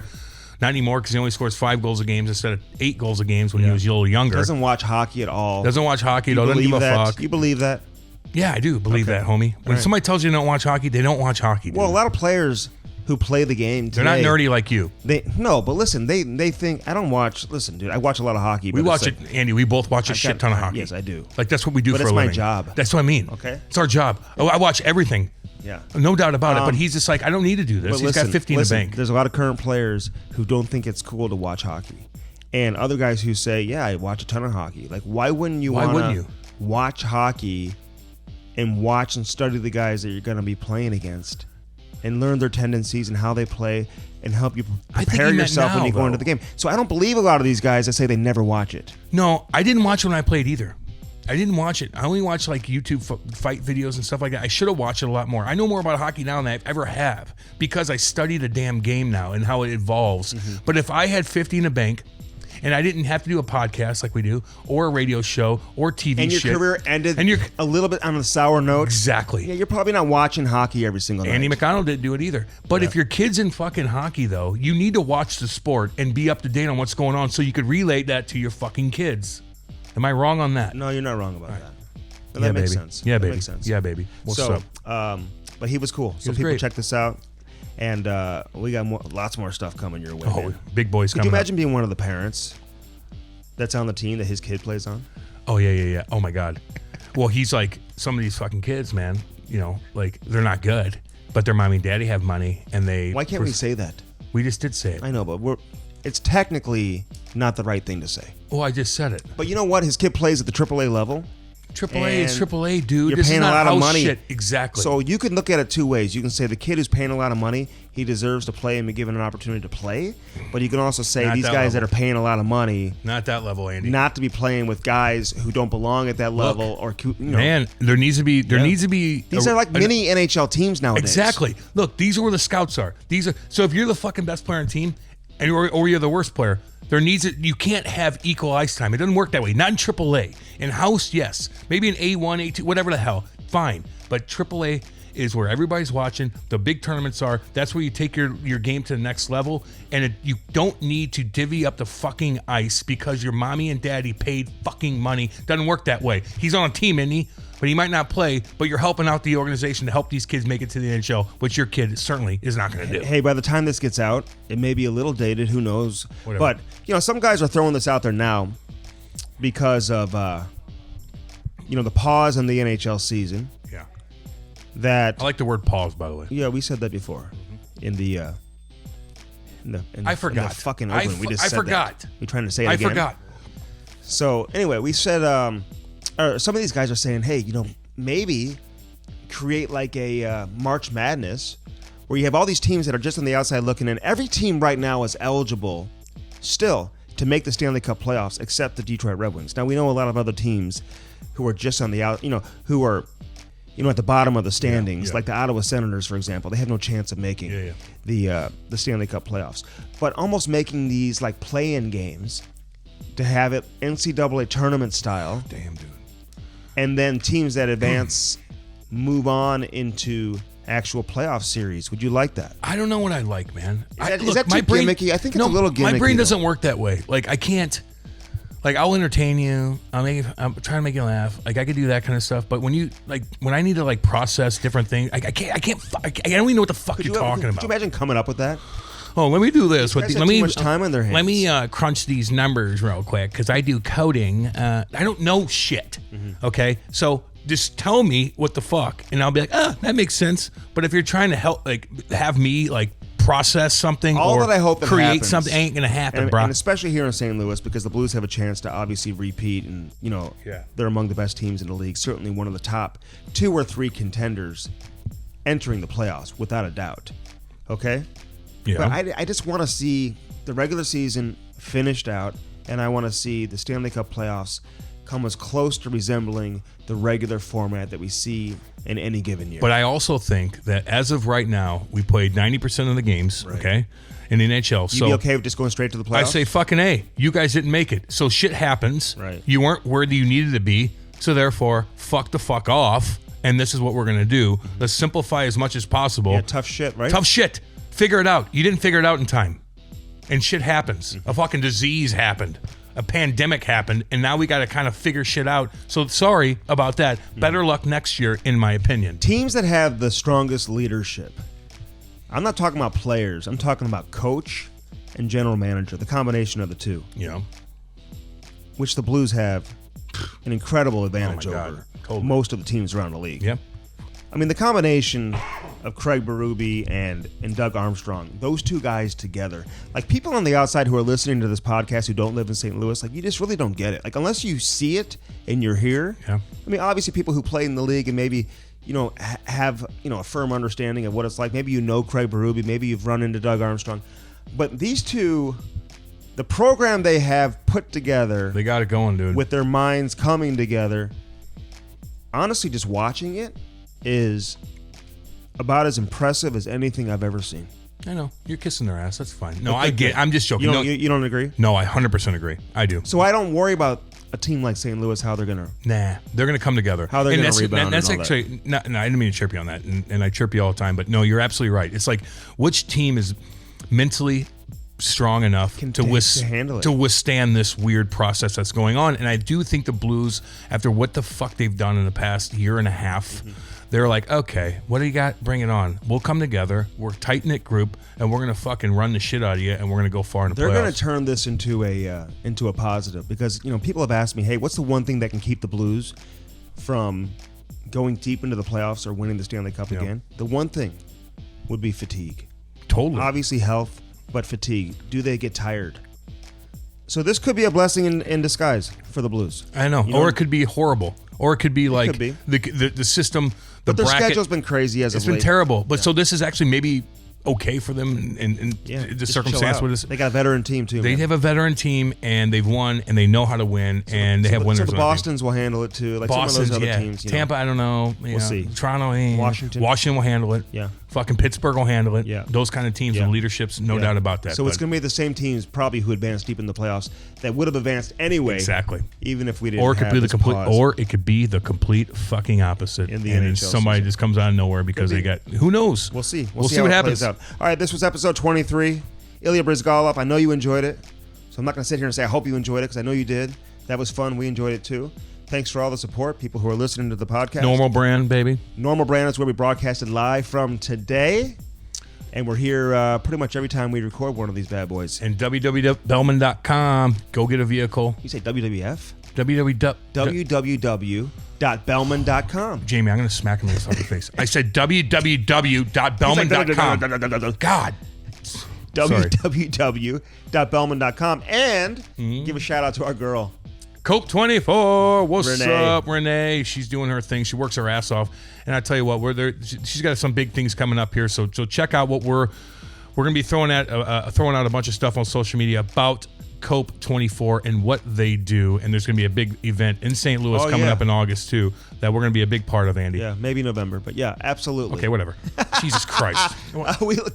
Speaker 2: Not anymore because he only scores 5 goals a game instead of 8 goals a game when he was a little younger.
Speaker 1: Doesn't watch hockey at all.
Speaker 2: Doesn't watch hockey at all. Doesn't give a fuck.
Speaker 1: You believe that?
Speaker 2: Yeah, I do believe that, homie. When somebody tells you they don't watch hockey, they don't watch hockey. Dude.
Speaker 1: Well, a lot of players who play the game today,
Speaker 2: they're not nerdy like you.
Speaker 1: But listen, they think I don't watch. Listen, dude, I watch a lot of hockey.
Speaker 2: We
Speaker 1: but
Speaker 2: watch
Speaker 1: it's
Speaker 2: it, Andy. We both watch a shit ton of hockey.
Speaker 1: Yes, I do.
Speaker 2: Like that's what we do
Speaker 1: But
Speaker 2: for
Speaker 1: it's
Speaker 2: a
Speaker 1: my
Speaker 2: living.
Speaker 1: job.
Speaker 2: That's what I mean.
Speaker 1: Okay.
Speaker 2: It's our job. Oh, I watch everything.
Speaker 1: Yeah.
Speaker 2: No doubt about it. But he's just like, I don't need to do this.
Speaker 1: But
Speaker 2: He's got 50 in the bank.
Speaker 1: There's a lot of current players who don't think it's cool to watch hockey, and other guys who say, "Yeah, I watch a ton of hockey." Like, why wouldn't you want to watch hockey and watch and study the guys that you're going to be playing against, and learn their tendencies and how they play, and help you prepare yourself when you go into the game? So I don't believe a lot of these guys that say they never watch it.
Speaker 2: No, I didn't watch it when I played either. I didn't watch it. I only watched like YouTube fight videos and stuff like that. I should have watched it a lot more. I know more about hockey now than I ever have because I study the damn game now and how it evolves. But if I had 50 in the bank and I didn't have to do a podcast like we do or a radio show or TV
Speaker 1: And your
Speaker 2: shit,
Speaker 1: career ended
Speaker 2: and
Speaker 1: a little bit on a sour note.
Speaker 2: Exactly.
Speaker 1: Yeah, you're probably not watching hockey every single night.
Speaker 2: Andy McConnell didn't do it either. But if your kid's in fucking hockey, though, you need to watch the sport and be up to date on what's going on so you could relate that to your fucking kids. Am I wrong on that?
Speaker 1: No, you're not wrong about that.
Speaker 2: Yeah,
Speaker 1: That makes
Speaker 2: baby.
Speaker 1: sense.
Speaker 2: Yeah,
Speaker 1: That
Speaker 2: baby.
Speaker 1: makes sense.
Speaker 2: Yeah, baby. What's up?
Speaker 1: But he was cool. So
Speaker 2: was
Speaker 1: people
Speaker 2: great.
Speaker 1: check this out, and we got lots more stuff coming your way.
Speaker 2: Oh,
Speaker 1: man.
Speaker 2: big boys
Speaker 1: Could
Speaker 2: coming
Speaker 1: you
Speaker 2: up.
Speaker 1: imagine being one of the parents that's on the team that his kid plays on?
Speaker 2: Oh, yeah. Oh, my God. Well, he's like, some of these fucking kids, man, like, they're not good, but their mommy and daddy have money, and they...
Speaker 1: Why can't we say that?
Speaker 2: We just did say it.
Speaker 1: I know, but it's technically not the right thing to say.
Speaker 2: Oh, I just said it.
Speaker 1: But you know what? His kid plays at the AAA level.
Speaker 2: AAA is
Speaker 1: And
Speaker 2: AAA, dude.
Speaker 1: You're
Speaker 2: This
Speaker 1: paying
Speaker 2: is
Speaker 1: a
Speaker 2: not
Speaker 1: lot of
Speaker 2: house
Speaker 1: money.
Speaker 2: Shit. Exactly.
Speaker 1: So you can look at it two ways. You can say the kid who's paying a lot of money, he deserves to play and be given an opportunity to play. But you can also say
Speaker 2: Not
Speaker 1: these
Speaker 2: that
Speaker 1: guys
Speaker 2: level.
Speaker 1: that are paying a lot of money,
Speaker 2: not that level, Andy.
Speaker 1: not to be playing with guys who don't belong at that level.
Speaker 2: Man, there needs to be...
Speaker 1: These are like mini NHL teams nowadays.
Speaker 2: Exactly. Look, these are where the scouts are. So if you're the fucking best player on the team, or you're the worst player, you can't have equal ice time. It doesn't work that way. Not in AAA. In house, yes. Maybe in A1, A2, whatever the hell. Fine. But AAA is where everybody's watching. The big tournaments are. That's where you take your game to the next level. And you don't need to divvy up the fucking ice because your mommy and daddy paid fucking money. Doesn't work that way. He's on a team, isn't he? But he might not play, but you're helping out the organization to help these kids make it to the NHL, which your kid certainly is not going to do.
Speaker 1: Hey, by the time this gets out, it may be a little dated. Who knows?
Speaker 2: Whatever.
Speaker 1: But, some guys are throwing this out there now because of, the pause in the NHL season.
Speaker 2: Yeah.
Speaker 1: That
Speaker 2: I like the word pause, by the way.
Speaker 1: Yeah, we said that before in the
Speaker 2: I forgot.
Speaker 1: in the fucking open. We just
Speaker 2: I
Speaker 1: said
Speaker 2: forgot.
Speaker 1: that. We trying to say it again.
Speaker 2: I forgot.
Speaker 1: So anyway, we said some of these guys are saying, hey, maybe create like a March Madness where you have all these teams that are just on the outside looking in. Every team right now is eligible still to make the Stanley Cup playoffs except the Detroit Red Wings. Now, we know a lot of other teams who are just on the out, who are, at the bottom of the standings, like the Ottawa Senators, for example. They have no chance of making the Stanley Cup playoffs. But almost making these like play-in games to have it NCAA tournament style.
Speaker 2: Damn, dude.
Speaker 1: And then teams that advance move on into actual playoff series. Would you like that?
Speaker 2: I don't know what I like, man.
Speaker 1: Is that too gimmicky? I think it's a little gimmicky.
Speaker 2: My brain doesn't work that way. Like, I can't. Like, I'll entertain you. I'm trying to make you laugh. Like, I could do that kind of stuff. But when I need to like process different things, I don't even know what the fuck you're talking about.
Speaker 1: Could you imagine coming up with that?
Speaker 2: Oh, let me do this.
Speaker 1: Let me too much time on their hands.
Speaker 2: Let me crunch these numbers real quick because I do coding. I don't know shit. Okay, so just tell me what the fuck, and I'll be like, that makes sense. But if you're trying to help, like, have me like process something
Speaker 1: all
Speaker 2: or
Speaker 1: that I hope that
Speaker 2: create
Speaker 1: happens,
Speaker 2: something, ain't gonna happen, bro.
Speaker 1: And especially here in St. Louis, because the Blues have a chance to obviously repeat, and they're among the best teams in the league. Certainly one of the top 2 or 3 contenders entering the playoffs, without a doubt. Okay.
Speaker 2: Yeah.
Speaker 1: But I just want to see the regular season finished out, and I want to see the Stanley Cup playoffs come as close to resembling the regular format that we see in any given year.
Speaker 2: But I also think that as of right now, we played 90% of the games, okay, in the NHL.
Speaker 1: You'd be okay with just going straight to the playoffs?
Speaker 2: I say fucking A. You guys didn't make it. So shit happens.
Speaker 1: Right.
Speaker 2: You weren't where you needed to be. So therefore, fuck the fuck off. And this is what we're going to do. Let's simplify as much as possible.
Speaker 1: Yeah, tough shit, right?
Speaker 2: Tough shit. Figure it out. You didn't figure it out in time. And shit happens. A fucking disease happened. A pandemic happened. And now we got to kind of figure shit out. So sorry about that. Better luck next year, in my opinion.
Speaker 1: Teams that have the strongest leadership. I'm not talking about players. I'm talking about coach and general manager. The combination of the two.
Speaker 2: Yeah.
Speaker 1: Which the Blues have an incredible advantage over most of the teams around the league.
Speaker 2: Yep.
Speaker 1: I mean, the combination of Craig Berube and Doug Armstrong, those two guys together, like people on the outside who are listening to this podcast who don't live in St. Louis, like you just really don't get it. Like unless you see it and you're here.
Speaker 2: Yeah.
Speaker 1: I mean, obviously people who play in the league and maybe, have, a firm understanding of what it's like. Maybe Craig Berube, maybe you've run into Doug Armstrong. But these two, the program they have put together.
Speaker 2: They got it going, dude.
Speaker 1: With their minds coming together. Honestly, just watching it is about as impressive as anything I've ever seen.
Speaker 2: I know. You're kissing their ass. That's fine. No, I get it. I'm just joking.
Speaker 1: You don't agree?
Speaker 2: No, I 100% agree. I do.
Speaker 1: So I don't worry about a team like St. Louis, how they're going to...
Speaker 2: Nah. They're going to come together.
Speaker 1: How they're going to rebound
Speaker 2: That's
Speaker 1: and all
Speaker 2: actually... No, I didn't mean to chirp you on that. And I chirp you all the time. But no, you're absolutely right. It's like, which team is mentally strong enough to withstand this weird process that's going on? And I do think the Blues, after what the fuck they've done in the past year and a half... They're like, okay, what do you got? Bring it on. We'll come together. We're a tight-knit group, and we're going to fucking run the shit out of you, and we're going to go far in the playoffs.
Speaker 1: They're going to turn this into a positive because, people have asked me, hey, what's the one thing that can keep the Blues from going deep into the playoffs or winning the Stanley Cup again? The one thing would be fatigue.
Speaker 2: Totally.
Speaker 1: Obviously health, but fatigue. Do they get tired? So this could be a blessing in disguise for the Blues.
Speaker 2: I know. Or it could be horrible. Or it could be like the system...
Speaker 1: But their
Speaker 2: bracket,
Speaker 1: schedule's been crazy as of late.
Speaker 2: It's been terrible. But so this is actually maybe okay for them in the circumstance with this.
Speaker 1: They got a veteran team too.
Speaker 2: They have a veteran team and they've won and they know how to win and they have winners.
Speaker 1: So the Bostons will handle it too. Like
Speaker 2: Boston's,
Speaker 1: some of those other teams.
Speaker 2: Tampa, I don't know.
Speaker 1: We'll see.
Speaker 2: Toronto,
Speaker 1: Washington
Speaker 2: will handle it.
Speaker 1: Yeah.
Speaker 2: Fucking Pittsburgh will handle it.
Speaker 1: Yeah.
Speaker 2: Those kind of teams and leaderships, no doubt about that.
Speaker 1: So it's going to be the same teams probably who advanced deep in the playoffs that would have advanced anyway.
Speaker 2: Exactly.
Speaker 1: Even if we didn't.
Speaker 2: Or it could be
Speaker 1: the
Speaker 2: complete fucking opposite.
Speaker 1: In the
Speaker 2: and
Speaker 1: NHL
Speaker 2: somebody just comes out of nowhere because they got who knows.
Speaker 1: We'll see.
Speaker 2: We'll see what happens.
Speaker 1: All right, this was episode 23. Ilya Bryzgalov, I know you enjoyed it. So I'm not going to sit here and say I hope you enjoyed it because I know you did. That was fun. We enjoyed it too. Thanks for all the support, people who are listening to the podcast.
Speaker 2: Normal Brand, baby.
Speaker 1: Normal Brand is where we broadcasted live from today. And we're here pretty much every time we record one of these bad boys.
Speaker 2: And www.bellman.com. Go get a vehicle.
Speaker 1: You say WWF?
Speaker 2: www.bellman.com. Jamie, I'm going to smack him in the fucking face. I said www.bellman.com. God.
Speaker 1: www.bellman.com. And give a shout out to our girl.
Speaker 2: Cope 24. What's
Speaker 1: Renee.
Speaker 2: up, Renee? She's doing her thing. She works her ass off. And I tell you what, we're there. She's got some big things coming up here. So check out what we're going to be throwing out a bunch of stuff on social media about Cope 24 and what they do. And there's going to be a big event in St. Louis coming up in August too that we're going to be a big part of, Andy.
Speaker 1: Yeah, maybe November, but yeah, absolutely.
Speaker 2: Okay, whatever. Jesus Christ.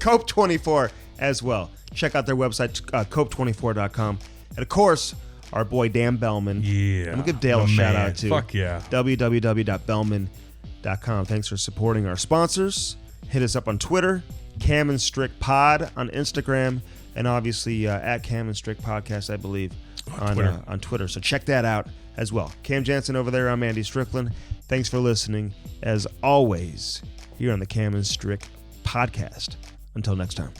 Speaker 1: Cope 24 as well. Check out their website, cope24.com. And of course, our boy Dan Bellman.
Speaker 2: Yeah.
Speaker 1: And we'll give Dale a shout out too.
Speaker 2: Fuck yeah.
Speaker 1: www.bellman.com. Thanks for supporting our sponsors. Hit us up on Twitter, Cam and Strick Pod on Instagram, and obviously at Cam and Strick Podcast, I believe, on Twitter. So check that out as well. Cam Jansen over there. I'm Andy Strickland. Thanks for listening, as always, here on the Cam and Strick Podcast. Until next time.